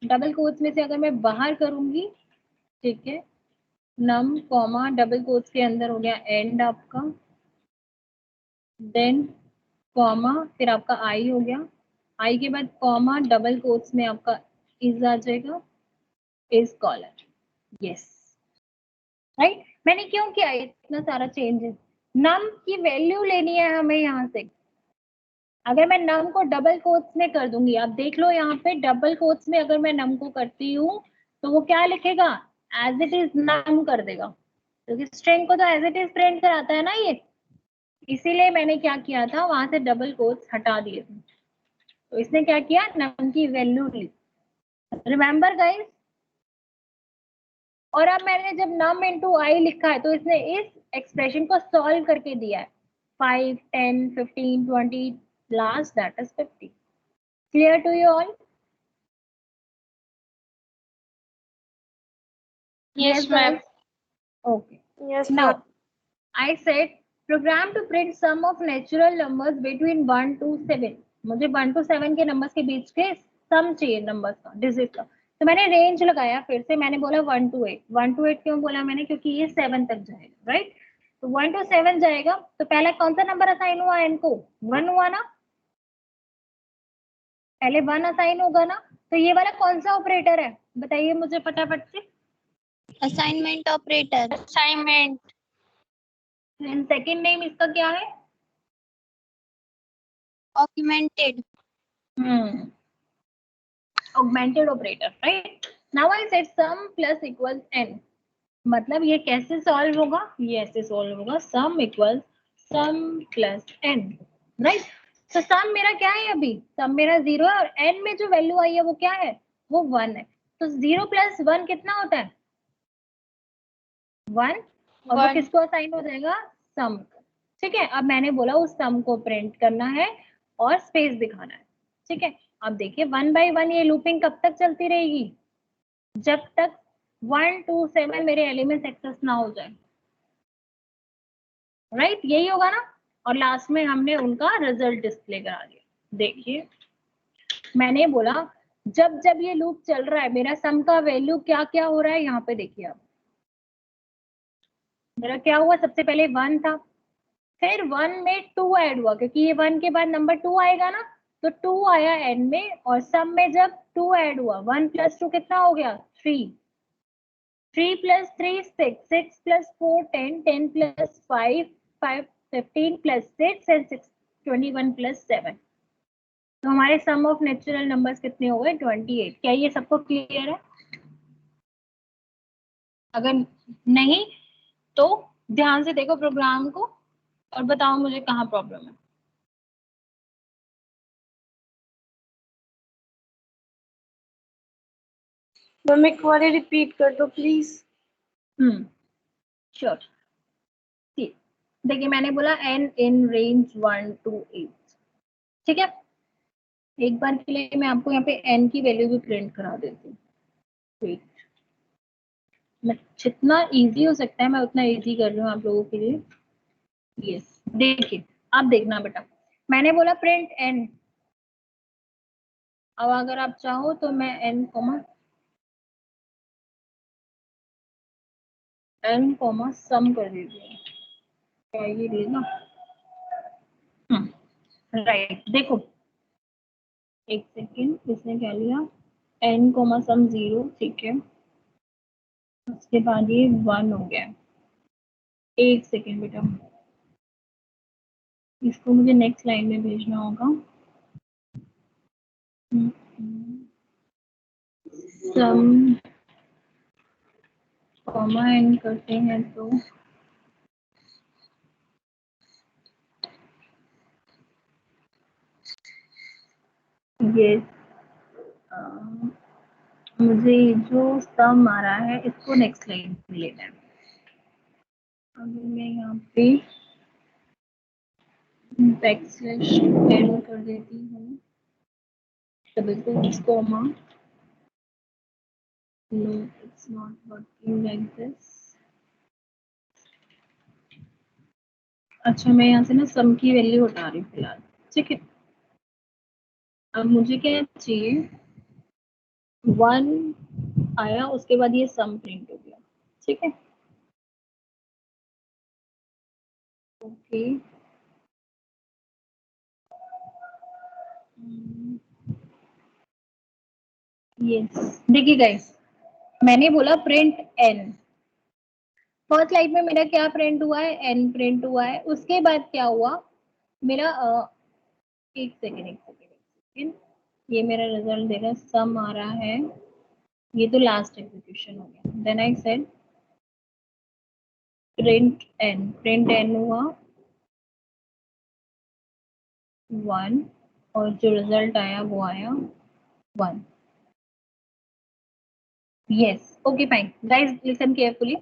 डबल कोट्स में से अगर मैं बाहर करूंगी, ठीक है, num कॉमा डबल कोट्स के अंदर हो गया एंड आपका, देन कॉमा फिर आपका आई हो गया, आई के बाद कॉमा डबल कोट्स में आपका इज आ जाएगा, इज कॉलर। यस राइट, मैंने क्यों किया इतना सारा चेंजेस? नम की वैल्यू लेनी है हमें यहाँ से। अगर मैं नम को डबल कोट्स में कर दूंगी, आप देख लो यहाँ पे डबल कोट्स में अगर मैं नम को करती हूँ तो वो क्या लिखेगा? एज इट इज नम कर देगा, क्योंकि स्ट्रिंग को तो एज इट इज प्रिंट कराता है ना ये, इसीलिए मैंने क्या किया था, वहां से डबल कोट्स हटा दिए थे। तो इसने क्या किया, नम की वैल्यू ली। Remember guys? और अब मैंने जब नम इंटू आई लिखा है तो इसने इस एक्सप्रेशन को सॉल्व करके दिया है, 5, 10, 15, 20, last that is 50। Clear to you all? Yes, ma'am. Okay. Yes, Now ma'am. I said program to print sum of natural numbers between 1 to 7. मुझे 1 to 7 के नंबर्स के बीच के सम चाहिए नंबर्स का, डिजिट का। तो मैंने रेंज लगाया, फिर से मैंने बोला 1 to 8। 1 to 8 क्यों बोला मैंने? क्योंकि ये 7 तक जाएगा, राइट? तो 1 to 7 जाएगा, तो पहला कौन सा नंबर असाइन हुआ इनको? 1 हुआ ना, पहले 1 असाइन होगा ना। तो ये वाला कौन सा ऑपरेटर है बताइए मुझे फटाफट से। Assignment operator. Assignment. Second name इसका क्या है? Augmented. Augmented operator, right? Now I said sum plus equals n. मतलब ये कैसे सॉल्व होगा? ये ऐसे सॉल्व होगा, सम इक्वल्स सम प्लस n, राइट? तो सम मेरा क्या है? अभी सम मेरा 0 है और n में जो वैल्यू आई है वो क्या है? वो 1 है। तो 0 प्लस 1 कितना होता है? 1, और वो किसको असाइन हो जाएगा? सम। ठीक है, अब मैंने बोला उस सम को प्रिंट करना है और स्पेस दिखाना है। ठीक है, अब देखिए 1 by 1 ये लूपिंग कब तक चलती रहेगी? जब तक 1 to 7 मेरे एलिमेंट्स एक्सेस ना हो जाए, राइट? यही होगा ना। और लास्ट में हमने उनका रिजल्ट डिस्प्ले करा दिया। देखिए मैंने बोला जब जब ये लूप चल रहा है मेरा सम का वैल्यू क्या क्या हो रहा है, यहाँ पे देखिए आप, मेरा क्या हुआ? सबसे पहले 1 था, फिर 1 में 2 ऐड हुआ, क्योंकि ये 1 के बाद नंबर 2 आएगा ना, तो 2 आया एंड में, और सम में जब 2 ऐड हुआ, 1 प्लस 2 कितना हो गया? 3, 3 plus 3 6, 6 plus 4 10, 10 plus 5 5, 15 plus 6 and 6 21 plus 7। तो हमारे सम ऑफ नेचुरल नंबर्स कितने हो गए? 28। क्या ये सबको क्लियर है? अगर नहीं तो ध्यान से देखो प्रोग्राम को और बताओ मुझे कहाँ प्रॉब्लम है। मैम एक बार रिपीट कर दो प्लीज। श्योर। ठीक, देखिए मैंने बोला n इन रेंज 1 to 8, ठीक है। एक बार के लिए मैं आपको यहाँ पे n की वैल्यू भी प्रिंट करा देती हूँ। वेट, मैं जितना इजी हो सकता है मैं उतना इजी कर रही हूँ आप लोगों के लिए। यस, देखिए आप देखना बेटा, मैंने बोला प्रिंट n। अब अगर आप चाहो तो मैं n कॉमा सम कर देती हूँ, क्या ये देगा? राइट, देखो एक सेकेंड, इसने क्या लिया, n कॉमा सम 0, ठीक है, उसके बाद ये 1 हो गया। एक सेकेंड बेटा, इसको मुझे नेक्स्ट लाइन में भेजना होगा। सम कॉमा n करते हैं तो ये मुझे जो सम आ रहा है इसको नेक्स्ट लाइन में लेना है। अगर मैं यहाँ पे बैकस्लैश n कर देती हूँ, double quotes comma, no it's not working like this. अच्छा, मैं यहाँ से ना सम की वैल्यू हटा रही हूँ फिलहाल, ठीक है। अब मुझे क्या चाहिए, 1 आया, उसके बाद ये सम प्रिंट हो गया, ठीक है। ओके, यस, देखिए गाइस, मैंने बोला प्रिंट n। फर्स्ट लाइन में मेरा क्या प्रिंट हुआ है, n प्रिंट हुआ है। उसके बाद क्या हुआ मेरा, एक सेकेंड, ये मेरा रिजल्ट दे रहा है, सम आ रहा है, ये तो लास्ट एग्जीक्यूशन हो गया। Then I said print n हुआ 1, और जो रिजल्ट आया वो आया 1। Yes, okay fine guys, listen carefully.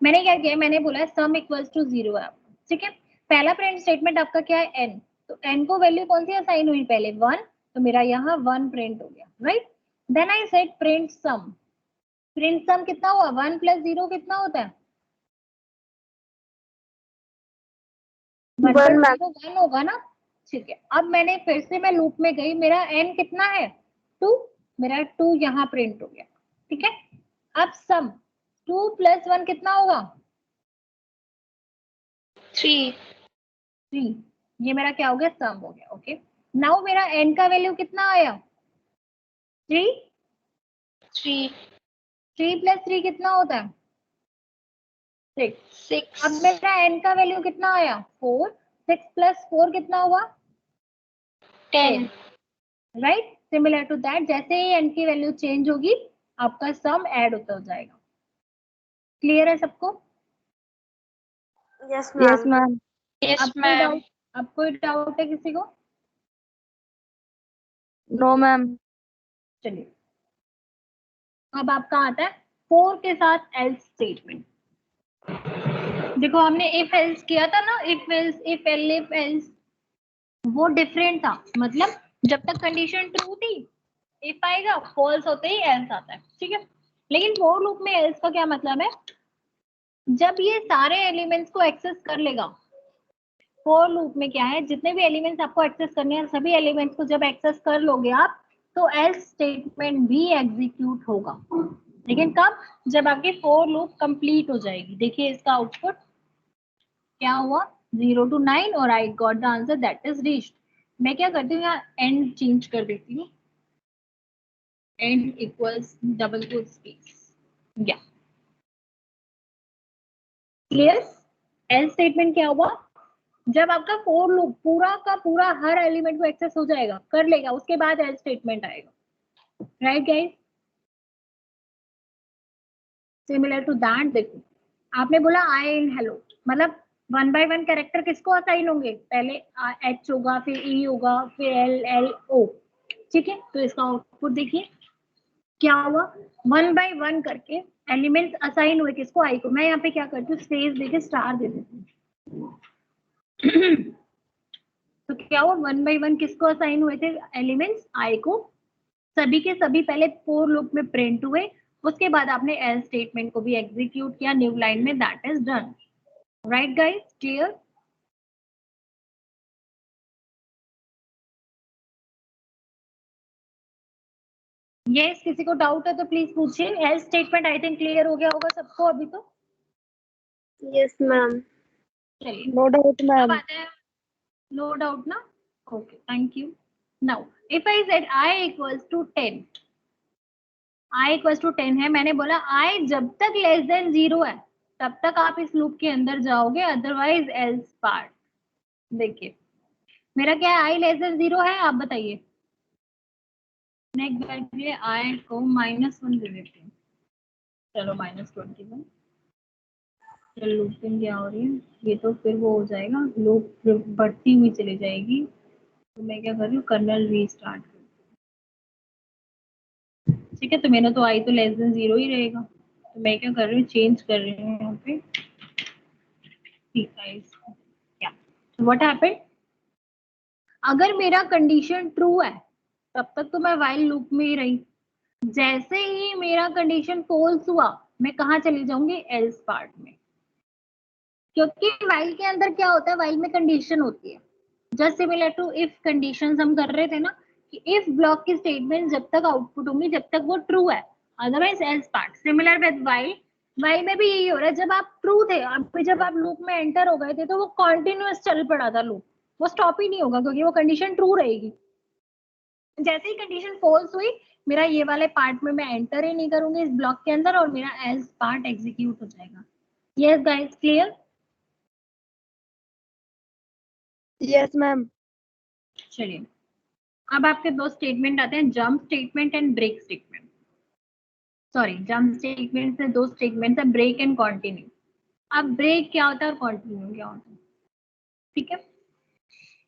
मैंने क्या किया, मैंने बोला सम इक्वल्स टू 0 है, ठीक है। पहला प्रिंट स्टेटमेंट आपका क्या है, n, तो n को वैल्यू कौन सी असाइन हुई पहले, 1, तो मेरा यहाँ 1 प्रिंट हो गया, right. Then I said print sum. Print sum कितना हुआ, 1 प्लस 0 कितना होता है, 1 1 प्लस मैम। 0 1 होगा ना, ठीक है। अब मैंने फिर से मैं लूप में गई, मेरा n कितना है 2, मेरा 2 यहाँ प्रिंट हो गया, ठीक है। अब सम 2 प्लस 1 कितना होगा, 3। 3, ये मेरा क्या हो गया, सम हो गया, ओके। नाउ मेरा n का वैल्यू कितना आया, 3, 3 3 प्लस 3 कितना होता है, 6। 6 अब मेरा n का वैल्यू कितना आया, 4, 6 प्लस 4 कितना हुआ, 10। राइट। सिमिलर टू दैट, जैसे ही n की वैल्यू चेंज होगी आपका सम ऐड होता हो जाएगा। क्लियर है सबको? Yes Yes, ma'am. ma'am. Yes, अब कोई ma'am. डाउट, अब कोई डाउट है किसी को? No ma'am. चलिए, अब आपका आता है 4 के साथ एल्स स्टेटमेंट। देखो हमने इफ एल्स किया था ना, if else, if L, if else, वो डिफरेंट था। मतलब जब तक कंडीशन ट्रू थी इफ आएगा, फॉल्स होते ही एल्स आता है, ठीक है। लेकिन फॉर लूप में एल्स का क्या मतलब है, जब ये सारे एलिमेंट्स को एक्सेस कर लेगा। फॉर लूप में क्या है, जितने भी एलिमेंट्स आपको एक्सेस करने हैं, सभी एलिमेंट्स को जब एक्सेस कर लोगे आप, तो एल्स स्टेटमेंट भी एग्जीक्यूट होगा। लेकिन कब, जब आपकी फॉर लूप कंप्लीट हो जाएगी। देखिए इसका आउटपुट क्या हुआ, 0 to 9, और I got the answer that is reached. मैं क्या करती हूँ, यहाँ एंड चेंज कर देती हूँ, and equals double quote space, या क्लियर। एल्स स्टेटमेंट क्या हुआ, जब आपका फॉर लूप पूरा का पूरा हर एलिमेंट को एक्सेस हो जाएगा, कर लेगा, उसके बाद एल्स स्टेटमेंट आएगा, right guys. Similar to that, देखो आपने बोला आई इन हेलो, मतलब 1 by 1 कैरेक्टर किसको असाइन होंगे, पहले एच होगा, फिर ई होगा, फिर एल, एल ओ, ठीक है। तो इसका आउटपुट देखिए क्या हुआ, 1 by 1 करके एलिमेंट्स असाइन हुए किसको, आई को। मैं यहाँ पे क्या करती हूँ, स्पेस देके स्टार दे देती हूँ। तो क्या हुआ, 1 by 1 किसको असाइन हुए थे एलिमेंट्स, आई को। सभी के सभी पहले फोर लूप में प्रिंट हुए, उसके बाद आपने एल्स स्टेटमेंट को भी एग्जीक्यूट किया न्यू लाइन में, that is done. Right guys, clear? Yes, किसी को डाउट है तो प्लीज पूछिए। Else statement I think clear हो गया होगा सबको अभी तो। Yes ma'am. चलिए, No doubt, अब ma'am. आते हैं, नो डाउट ना, okay, thank you. Now if I said i equals to 10, i equals to 10 है, मैंने बोला i जब तक लेस देन 0 है तब तक आप इस लूप के अंदर जाओगे, अदरवाइज एल्स पार्ट। देखिए मेरा क्या है, i लेस देन 0 है, आप बताइए। नेक्स्ट बैठिए, i को -1 दे देते हैं, चलो -21। चलो लूपिंग क्या हो रही है, ये तो फिर वो हो जाएगा, लूप बढ़ती हुई चली जाएगी। तो मैं क्या कर रही हूँ, कर्नल रीस्टार्ट कर, ठीक है। तो मेरा तो आई तो लेस देन 0 ही रहेगा, तो मैं क्या कर रही हूँ, चेंज कर रही हूँ यहाँ पे, ठीक है क्या। व्हाट हैपेंड, अगर मेरा कंडीशन ट्रू है तब तक तो मैं व्हाइल लूप में ही रही, जैसे ही मेरा कंडीशन फॉल्स हुआ मैं कहाँ चली जाऊंगी, एल्स पार्ट में। क्योंकि व्हाइल के अंदर क्या होता है, व्हाइल में कंडीशन होती है, just similar to if conditions हम कर रहे थे ना, कि इफ ब्लॉक की स्टेटमेंट जब तक आउटपुट होंगी जब तक वो ट्रू है, otherwise else part. Similar with while, while में भी यही हो रहा है, जब आप ट्रू थे, अभी जब आप लूप में एंटर हो गए थे तो वो कॉन्टिन्यूअस चल पड़ा था लूप, वो स्टॉप ही नहीं होगा क्योंकि वो कंडीशन ट्रू रहेगी। जैसे ही कंडीशन फॉल्स हुई, मेरा ये वाले पार्ट में मैं एंटर ही नहीं करूंगी इस ब्लॉक के अंदर, और मेरा एल्स पार्ट एग्जीक्यूट हो जाएगा। Yes guys, clear? Yes, ma'am. चलिए, अब आपके दो स्टेटमेंट आते हैं, jump statement and break statement. Sorry, jump statement से दो स्टेटमेंट है, ब्रेक एंड कंटिन्यू। अब ब्रेक क्या होता है और कंटिन्यू क्या होता है, ठीक है।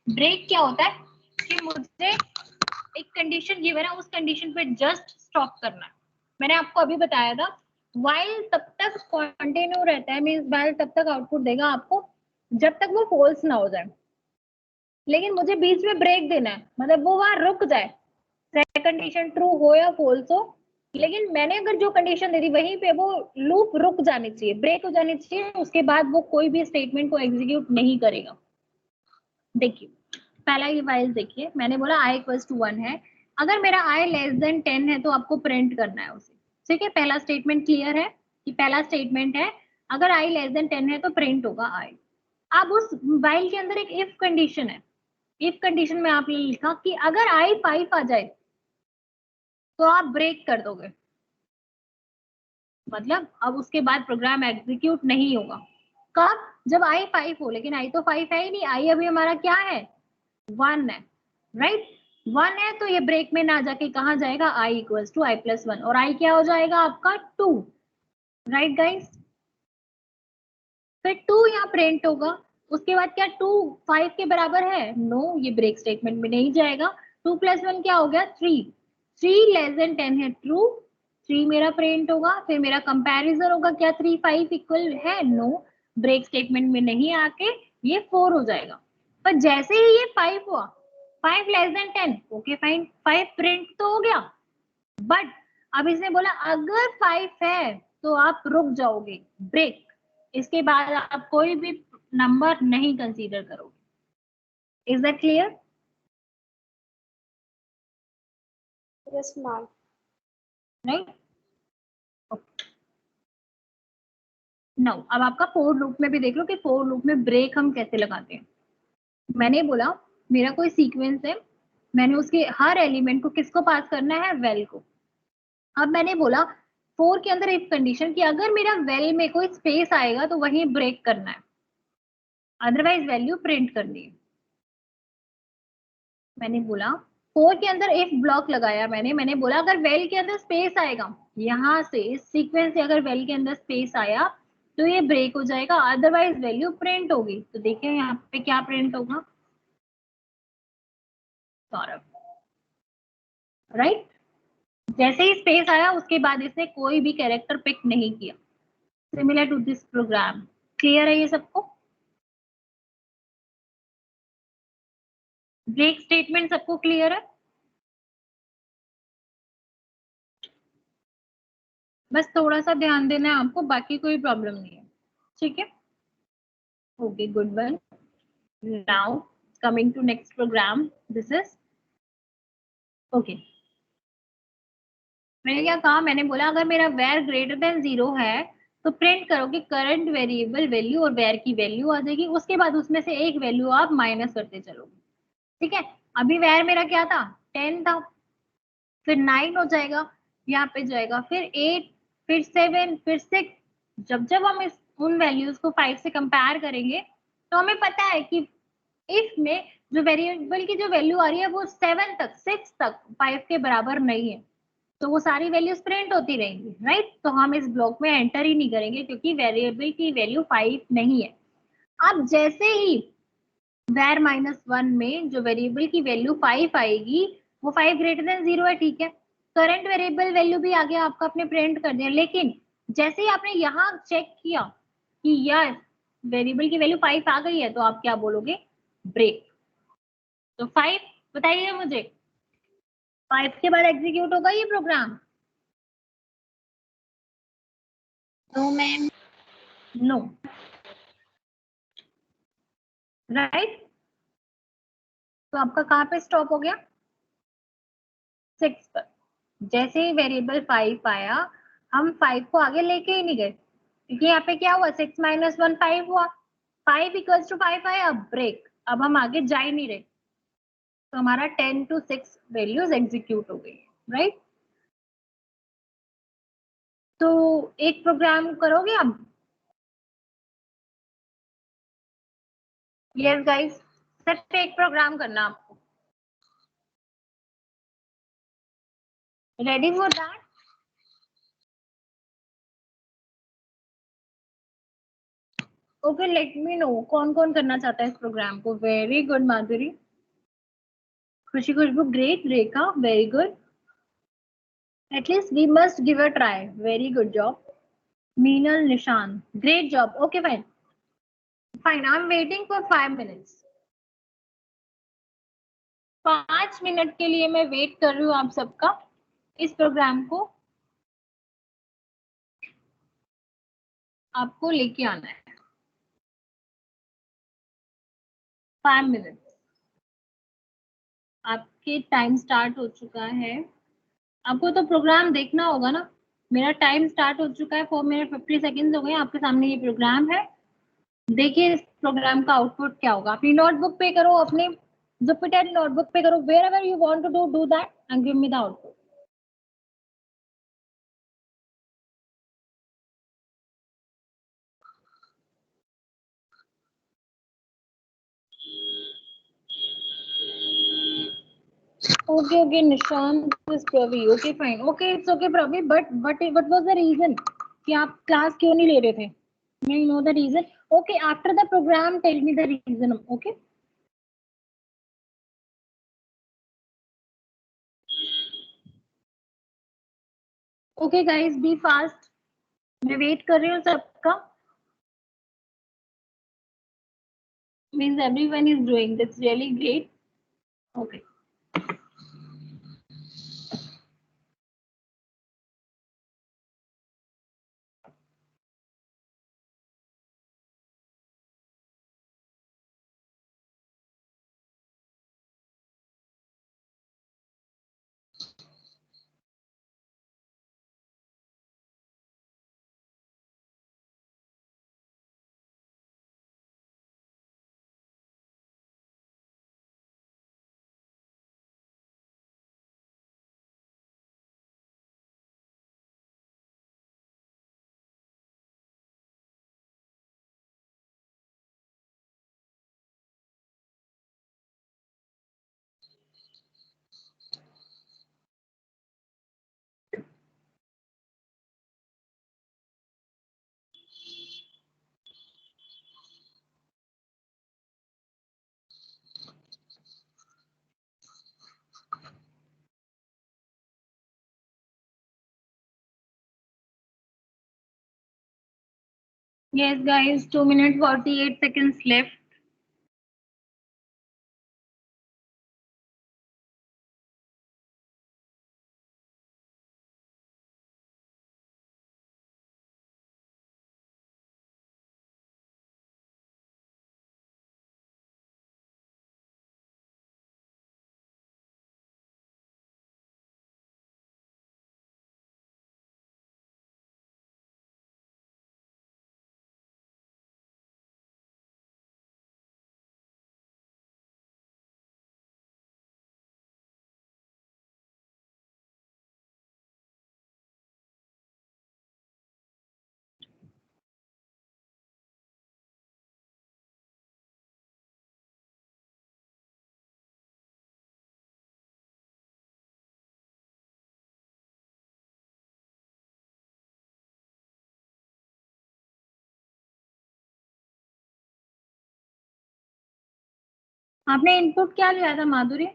ब्रेक क्या होता है कि मुझे एक कंडीशन गिवन है, उस कंडीशन पे जस्ट स्टॉप करना है। मैंने आपको अभी बताया था, व्हाइल तब तक कंटिन्यू रहता है, मींस व्हाइल तब तक आउटपुट देगा आपको जब तक वो फॉल्स ना हो जाए, लेकिन मुझे बीच में ब्रेक देना है, मतलब वो वहां रुक जाए, चाहे कंडीशन ट्रू हो या फॉल्स हो, लेकिन मैंने अगर जो कंडीशन दे दी वहीं पे वो लूप रुक जानी चाहिए, ब्रेक हो जानी चाहिए, उसके बाद वो कोई भी स्टेटमेंट को एग्जीक्यूट नहीं करेगा। देखिए पहला ये वाइल देखिए, मैंने बोला i इक्वल्स टू 1 है, अगर मेरा i लेस देन 10 है तो आपको प्रिंट करना है उसे, ठीक है। पहला स्टेटमेंट क्लियर है कि पहला स्टेटमेंट है, अगर i लेस देन 10 है तो प्रिंट होगा i। अब उस वाइल के अंदर एक इफ कंडीशन है, इफ कंडीशन में आपने लिखा कि अगर i 5 आ जाए तो आप ब्रेक कर दोगे, मतलब अब उसके बाद प्रोग्राम एग्जीक्यूट नहीं होगा। कब, जब i 5 हो, लेकिन i तो 5 है ही नहीं, i अभी हमारा क्या है, 1 है, राइट। 1 है तो ये ब्रेक में ना जाके कहाँ जाएगा, i इक्वल्स टू i+1, और i क्या हो जाएगा आपका 2, राइट गाइस। फिर 2 यहाँ प्रिंट होगा, उसके बाद क्या 2 5 के बराबर है, नो, ये ब्रेक स्टेटमेंट में नहीं जाएगा। 2+1 क्या हो गया 3, 3 लेस देन 10 है, ट्रू, 3 मेरा प्रिंट होगा। फिर मेरा कंपैरिजन होगा, क्या 3 5 इक्वल है, नो, ब्रेक स्टेटमेंट में नहीं आके ये 4 हो जाएगा। पर जैसे ही ये 5 हुआ, 5 less than 10, okay fine, 5 print तो हो गया, बट अब इसने बोला अगर 5 है तो आप रुक जाओगे, ब्रेक, इसके बाद आप कोई भी नंबर नहीं कंसीडर करोगे। Is that clear? Yes ma'am. Right, now अब आपका फोर लूप में भी देख लो कि फोर लूप में ब्रेक हम कैसे लगाते हैं। मैंने बोला मेरा कोई सीक्वेंस है, मैंने उसके हर एलिमेंट को किसको पास करना है, वेल को। अब मैंने बोला फोर के अंदर इफ कंडीशन कि अगर मेरा वेल में कोई स्पेस आएगा तो वहीं ब्रेक करना है, अदरवाइज वैल्यू प्रिंट करनी है। मैंने बोला फोर के अंदर इफ ब्लॉक लगाया, मैंने बोला अगर वेल के अंदर स्पेस आएगा, यहां से इस सीक्वेंस से अगर वेल के अंदर स्पेस आया तो ये ब्रेक हो जाएगा, अदरवाइज वैल्यू प्रिंट होगी। तो देखिए यहाँ पे क्या प्रिंट होगा, सौरभ, राइट। जैसे ही स्पेस आया उसके बाद इसने कोई भी कैरेक्टर पिक नहीं किया, similar to this program. Clear है ये सबको? ब्रेक स्टेटमेंट सबको क्लियर है? बस थोड़ा सा ध्यान देना है आपको, बाकी कोई प्रॉब्लम नहीं है। ठीक है, okay, good one. Now coming to next program, this is okay. मैंने क्या कहा, मैंने बोला अगर मेरा वेर ग्रेटर देन 0 है तो प्रिंट करोगे करंट वेरिएबल वैल्यू और वेर की वैल्यू आ जाएगी, उसके बाद उसमें से एक वैल्यू आप माइनस करते चलोगे। ठीक है, अभी वेर मेरा क्या था, 10 था, फिर 9 हो जाएगा, यहाँ पे जाएगा, फिर 8, फिर 7, फिर 6। जब जब हम इस उन वैल्यूज को 5 से कंपेयर करेंगे तो हमें पता है कि इफ में जो वेरिएबल की जो वैल्यू आ रही है वो 7 तक, 6 तक 5 के बराबर नहीं है, तो वो सारी वैल्यूज प्रिंट होती रहेंगी, राइट। तो हम इस ब्लॉक में एंटर ही नहीं करेंगे क्योंकि वेरिएबल की वैल्यू 5 नहीं है। अब जैसे ही वेर -1 में जो वेरिएबल की वैल्यू 5 आएगी, वो 5 ग्रेटर देन 0 है, ठीक है। करंट वेरिएबल वैल्यू भी आगे आपका अपने प्रिंट कर दिया, लेकिन जैसे ही आपने यहाँ चेक किया कि यस वेरिएबल की वैल्यू 5 आ गई है, तो आप क्या बोलोगे, ब्रेक। तो 5, बताइए मुझे, 5 के बाद एग्जीक्यूट होगा ये program? No ma'am. No, right. तो आपका कहाँ पे स्टॉप हो गया, 6 पर। जैसे ही वेरिएबल 5 आया, हम 5 को आगे लेके ही नहीं गए, क्योंकि यहाँ पे क्या हुआ, 6 - 1 5 हुआ, 5 इक्वल्स टू 5 आया, अब ब्रेक, अब हम आगे जा ही नहीं रहे, तो हमारा 10 to 6 वैल्यूज एग्जीक्यूट हो गई, राइट। तो एक प्रोग्राम करोगे आप? यस गाइस, सिर्फ एक प्रोग्राम करना आपको, ready for that? Okay, let me know कौन कौन करना चाहता है इस प्रोग्राम को। Very good Madhuri, Khushi Khushbu, great, Rekha, very good, at least we must give a try, very good job. Meenal, Nishan, great job, okay fine, fine, I am waiting for 5 minutes। 5 minute के लिए मैं वेट कर रही हूँ आप सबका, इस प्रोग्राम को आपको लेके आना है। 5 मिनट, आपके टाइम स्टार्ट हो चुका है। आपको तो प्रोग्राम देखना होगा ना, मेरा टाइम स्टार्ट हो चुका है, 4 minute 50 seconds हो गए, आपके सामने ये प्रोग्राम है। देखिए इस प्रोग्राम का आउटपुट क्या होगा। अपनी नोटबुक पे करो, अपने जुपिटर नोटबुक पे करो, wherever you want to do that and give me the output. Okay, okay, Nishant, this Pravi. Okay, fine. Okay, it's okay, Pravi. But what was the reason कि आप class क्यों नहीं ले रहे थे? May I know the reason? Okay, after the program, tell me the reason. Okay. Okay, guys, be fast. मैं wait कर रही हूँ सबका. Means everyone is doing. That's really great. Okay. Yes, guys, 2 minutes 48 seconds left. आपने input क्या लिया था माधुरी?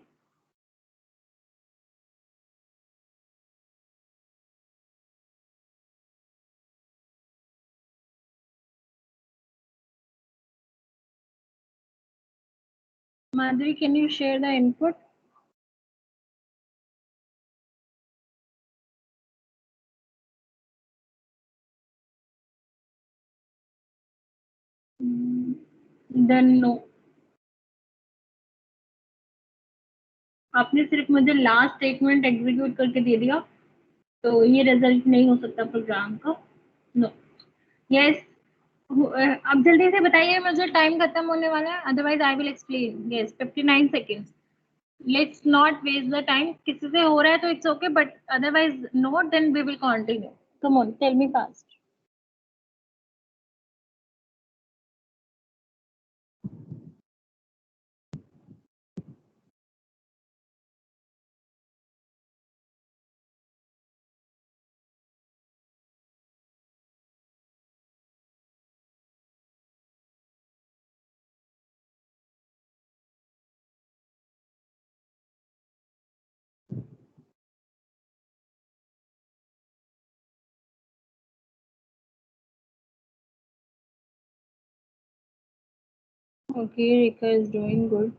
Madhuri, can you share the input? Then no. आपने सिर्फ मुझे लास्ट स्टेटमेंट एग्जीक्यूट करके दे दिया, तो ये रिजल्ट नहीं हो सकता प्रोग्राम का। नो। यस, अब जल्दी से बताइए, मुझे टाइम खत्म होने वाला है, otherwise I will explain. Yes, 59 seconds. Let's not waste the time. किसी से हो रहा है तो it's okay, but otherwise no, then we will continue. Come on, tell me fast. Okay, Rika is doing good.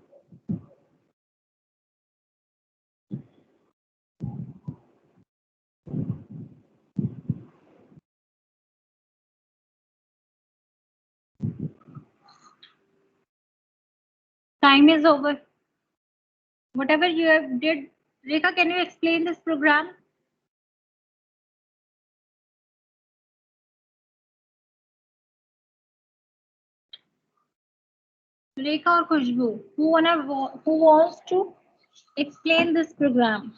Time is over. Whatever you have did, Rekha, can you explain this program? Rekha or Khushbu, who wants to explain this program?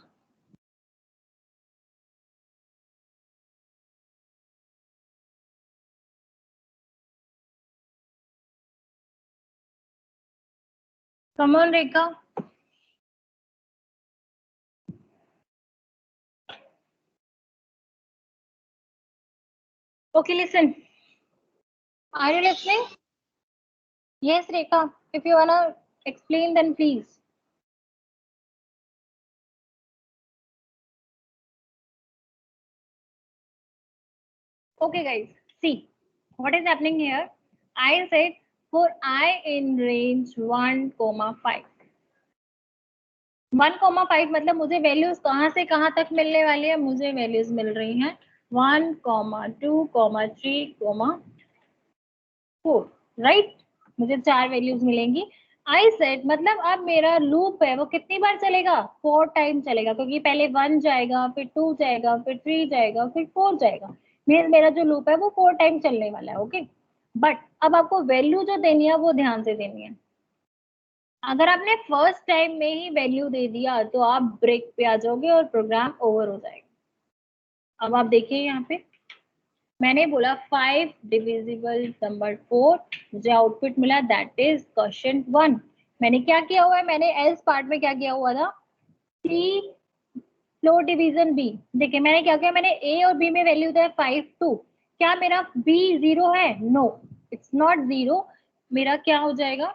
Come on, Rekha. Okay, listen. Are you listening? Yes, Rekha. If you wanna explain, then please. Okay, guys. See what is happening here. I said for I in range 1,5. 1,5 मतलब मुझे values कहाँ से कहाँ तक मिलने वाली है? मुझे वैल्यूज मिल रही हैं 1, 2, 3, 4, राइट? मुझे 4 वैल्यूज मिलेंगी। आई सेट मतलब अब मेरा लूप है वो कितनी बार चलेगा? 4 टाइम चलेगा, क्योंकि पहले 1 जाएगा, फिर 2 जाएगा, फिर 3 जाएगा, फिर 4 जाएगा। मीन्स मेरा जो लूप है वो 4 टाइम चलने वाला है। ओके, बट अब आपको वैल्यू जो देनी है वो ध्यान से देनी है। अगर आपने फर्स्ट टाइम में ही वैल्यू दे दिया तो आप ब्रेक पे आ जाओगे और प्रोग्राम ओवर हो जाएगा। अब आप देखिए यहाँ पे मैंने बोला 5 डिविजिबल नंबर 4, मुझे आउटपुट मिला दैट इज क्वेश्चन 1। मैंने क्या किया हुआ है? मैंने एल्स पार्ट में क्या किया हुआ था? C floor division B. देखिए मैंने क्या किया, मैंने ए और बी में वैल्यू दिया 5, 2। क्या मेरा बी 0 है? No, it's not 0। मेरा क्या हो जाएगा?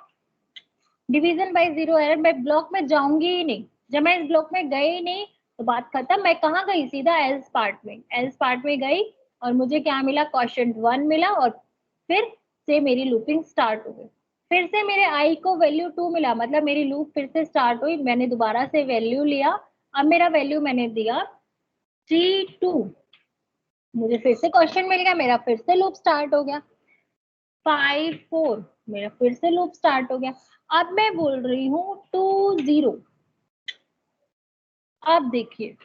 Division by 0 error. मैं ब्लॉक में जाऊंगी ही नहीं। जब मैं इस ब्लॉक में गई नहीं तो बात खत्म। मैं कहाँ गई? सीधा एल्स पार्ट में। एल्स पार्ट में गई और मुझे क्या मिला? क्वेश्चन 1 मिला और फिर से मेरी लूपिंग स्टार्ट हो गई। फिर से मेरे आई को वैल्यू 2 मिला, मतलब मेरी लूप फिर से स्टार्ट हुई, मैंने दोबारा से वैल्यू लिया, अब मेरा वैल्यू मैंने दिया 3 2, मुझे फिर से क्वेश्चन मिल गया, मेरा फिर से लूप स्टार्ट हो गया। 5 4, मेरा फिर से लूप स्टार्ट हो गया। अब मैं बोल रही हूँ 2 0। अब देखिए,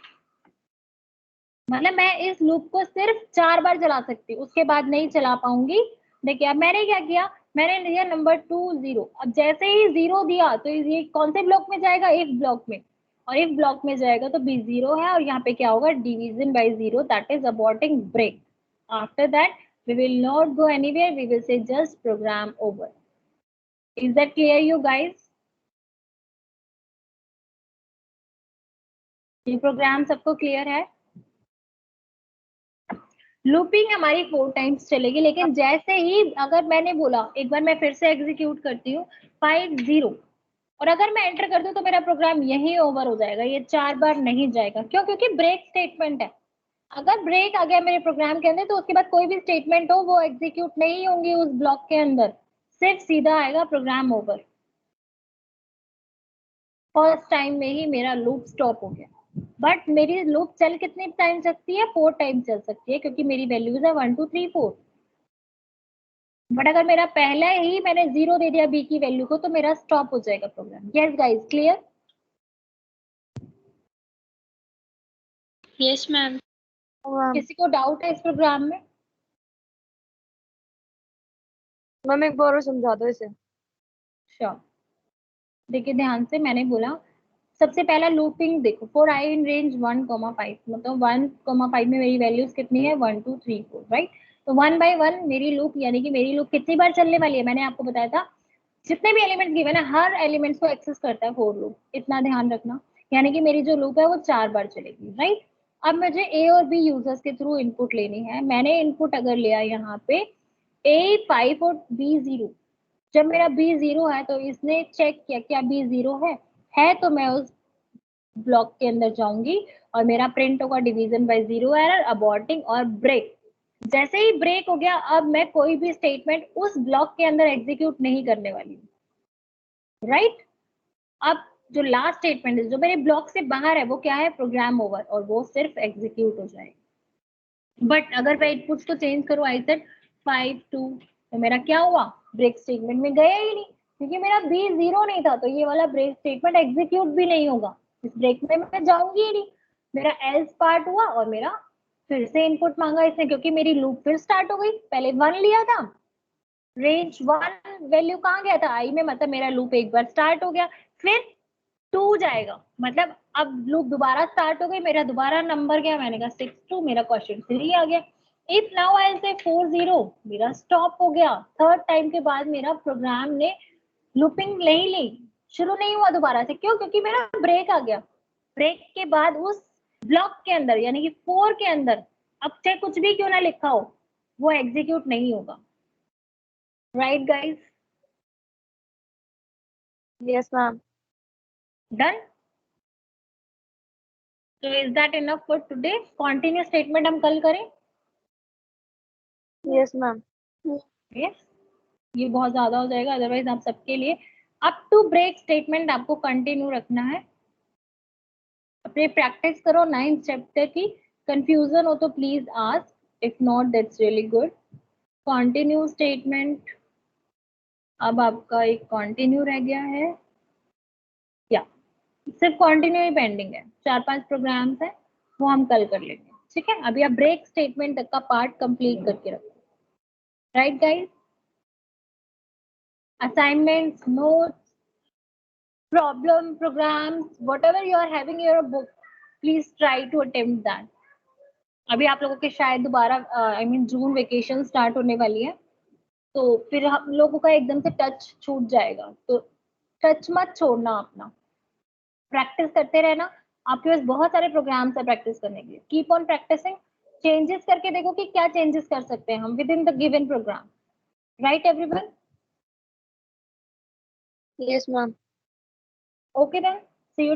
मतलब मैं इस लूप को सिर्फ 4 बार चला सकती हूँ, उसके बाद नहीं चला पाऊंगी। देखिए अब मैंने क्या किया, मैंने लिया नंबर 2 0। अब जैसे ही 0 दिया तो ये कौन से ब्लॉक में जाएगा, इफ ब्लॉक में, और इफ ब्लॉक में जाएगा तो बी 0 है, और यहाँ पे क्या होगा, division by 0, that is aborting break. After that we will not go anywhere, we will say just program over. Is that clear you guys? ये प्रोग्राम सबको क्लियर है? लूपिंग हमारी 4 टाइम्स चलेगी, लेकिन जैसे ही अगर मैंने बोला, एक बार मैं फिर से एग्जीक्यूट करती हूँ 5 0, और अगर मैं एंटर कर दूं तो मेरा प्रोग्राम यही ओवर हो जाएगा, ये 4 बार नहीं जाएगा। क्यों? क्योंकि ब्रेक स्टेटमेंट है। अगर ब्रेक आ गया मेरे प्रोग्राम के अंदर तो उसके बाद कोई भी स्टेटमेंट हो वो एग्जीक्यूट नहीं होंगी उस ब्लॉक के अंदर, सिर्फ सीधा आएगा प्रोग्राम ओवर। फर्स्ट टाइम में ही मेरा लूप स्टॉप हो गया। बट मेरी लूप चल कितने टाइम सकती है, 4 टाइम चल सकती है, क्योंकि मेरी वैल्यूज है 1 2 3 4। बट अगर मेरा पहले ही मैंने 0 दे दिया बी की वैल्यू को तो मेरा स्टॉप हो जाएगा program. Yes guys, clear? Yes ma'am. किसी को डाउट है इस प्रोग्राम में? मैम एक बार और समझा दो इसे। श्योर। देखिए ध्यान से, मैंने बोला सबसे पहला लूपिंग देखो, फॉर आई इन रेंज 1,5, मतलब 1,5 में मेरी वैल्यूज कितनी है, 1 2 3 4, राइट। तो 1 बाय 1 मेरी लूप, यानी कि मेरी लूप कितनी बार चलने वाली है, मैंने आपको बताया था जितने भी एलिमेंट्स गिवन है हर एलिमेंट्स को एक्सेस करता है फॉर लूप, इतना ध्यान रखना। यानी कि मेरी जो लूप है वो 4 बार चलेगी, राइट। अब मुझे ए और बी यूजर्स के थ्रू इनपुट लेनी है। मैंने इनपुट अगर लिया यहाँ पे ए 5 और बी 0, जब मेरा बी 0 है तो इसने चेक किया क्या बी 0 है तो मैं उस ब्लॉक के अंदर जाऊंगी और मेरा प्रिंट होगा डिवीजन बाय 0 एरर, अबॉर्टिंग और ब्रेक। जैसे ही ब्रेक हो गया अब मैं कोई भी स्टेटमेंट उस ब्लॉक के अंदर एग्जीक्यूट नहीं करने वाली हूँ, राइट। अब जो लास्ट स्टेटमेंट है जो मेरे ब्लॉक से बाहर है वो क्या है, प्रोग्राम ओवर, और वो सिर्फ एग्जीक्यूट हो जाएगा। बट अगर मैं इनपुट्स को चेंज करूँ, आई सेड 5 2, तो मेरा क्या हुआ, ब्रेक स्टेटमेंट में गया ही नहीं, क्योंकि मेरा बी 0 नहीं था, तो ये वाला ब्रेक स्टेटमेंट एग्जीक्यूट भी नहीं होगा, इस ब्रेक में मैं जाऊंगी ही नहीं। मेरा एल्स पार्ट हुआ और मेरा फिर से इनपुट मांगा इसने, क्योंकि मेरी लूप फिर स्टार्ट हो गई। पहले 1 लिया था, रेंज 1 वैल्यू कहाँ गया था, आई में, मतलब मेरा लूप एक बार स्टार्ट हो गया, फिर 2 जाएगा, मतलब अब लूप दोबारा स्टार्ट हो गई, मेरा दोबारा नंबर गया, मैंने कहा 6 2, मेरा क्वेश्चन 3 आ गया। इफ नाउ आई से 4 0, मेरा स्टॉप हो गया। थर्ड टाइम के बाद मेरा प्रोग्राम ने लूपिंग नहीं ली, शुरू नहीं हुआ दोबारा से। क्यों? क्योंकि मेरा ब्रेक आ गया। ब्रेक के बाद उस ब्लॉक के अंदर यानी कि 4 के अंदर अब चाहे कुछ भी क्यों ना लिखा हो वो एग्जीक्यूट नहीं होगा, right guys? Yes ma'am. Done? So is that enough for today? Continuous statement हम कल करें? Yes ma'am. Yes. ये बहुत ज्यादा हो जाएगा, अदरवाइज आप सबके लिए अप टू ब्रेक स्टेटमेंट आपको कंटिन्यू रखना है। अपने प्रैक्टिस करो 9th चैप्टर की। कंफ्यूजन हो तो please ask, if not that's really good. Continue statement अब आपका एक कंटिन्यू रह गया है, या सिर्फ कंटिन्यू ही पेंडिंग है। 4-5 प्रोग्राम्स है वो हम कल कर लेंगे, ठीक है। अभी आप ब्रेक स्टेटमेंट तक का पार्ट कंप्लीट करके रखो, right guys? Assignments, notes, programs, whatever you are having in your book, please try to attempt that. अभी आप लोगों के शायद दोबारा जून वेकेशन स्टार्ट होने वाली है, तो फिर हम लोगों का एकदम से टच छूट जाएगा, तो टच मत छोड़ना अपना, प्रैक्टिस करते रहना। आपके पास बहुत सारे प्रोग्राम्स है प्रैक्टिस करने के लिए, कीप ऑन प्रैक्टिसिंग। चेंजेस करके देखो कि क्या चेंजेस कर सकते हैं हम within the given program, right everyone? Yes ma'am. Okay then,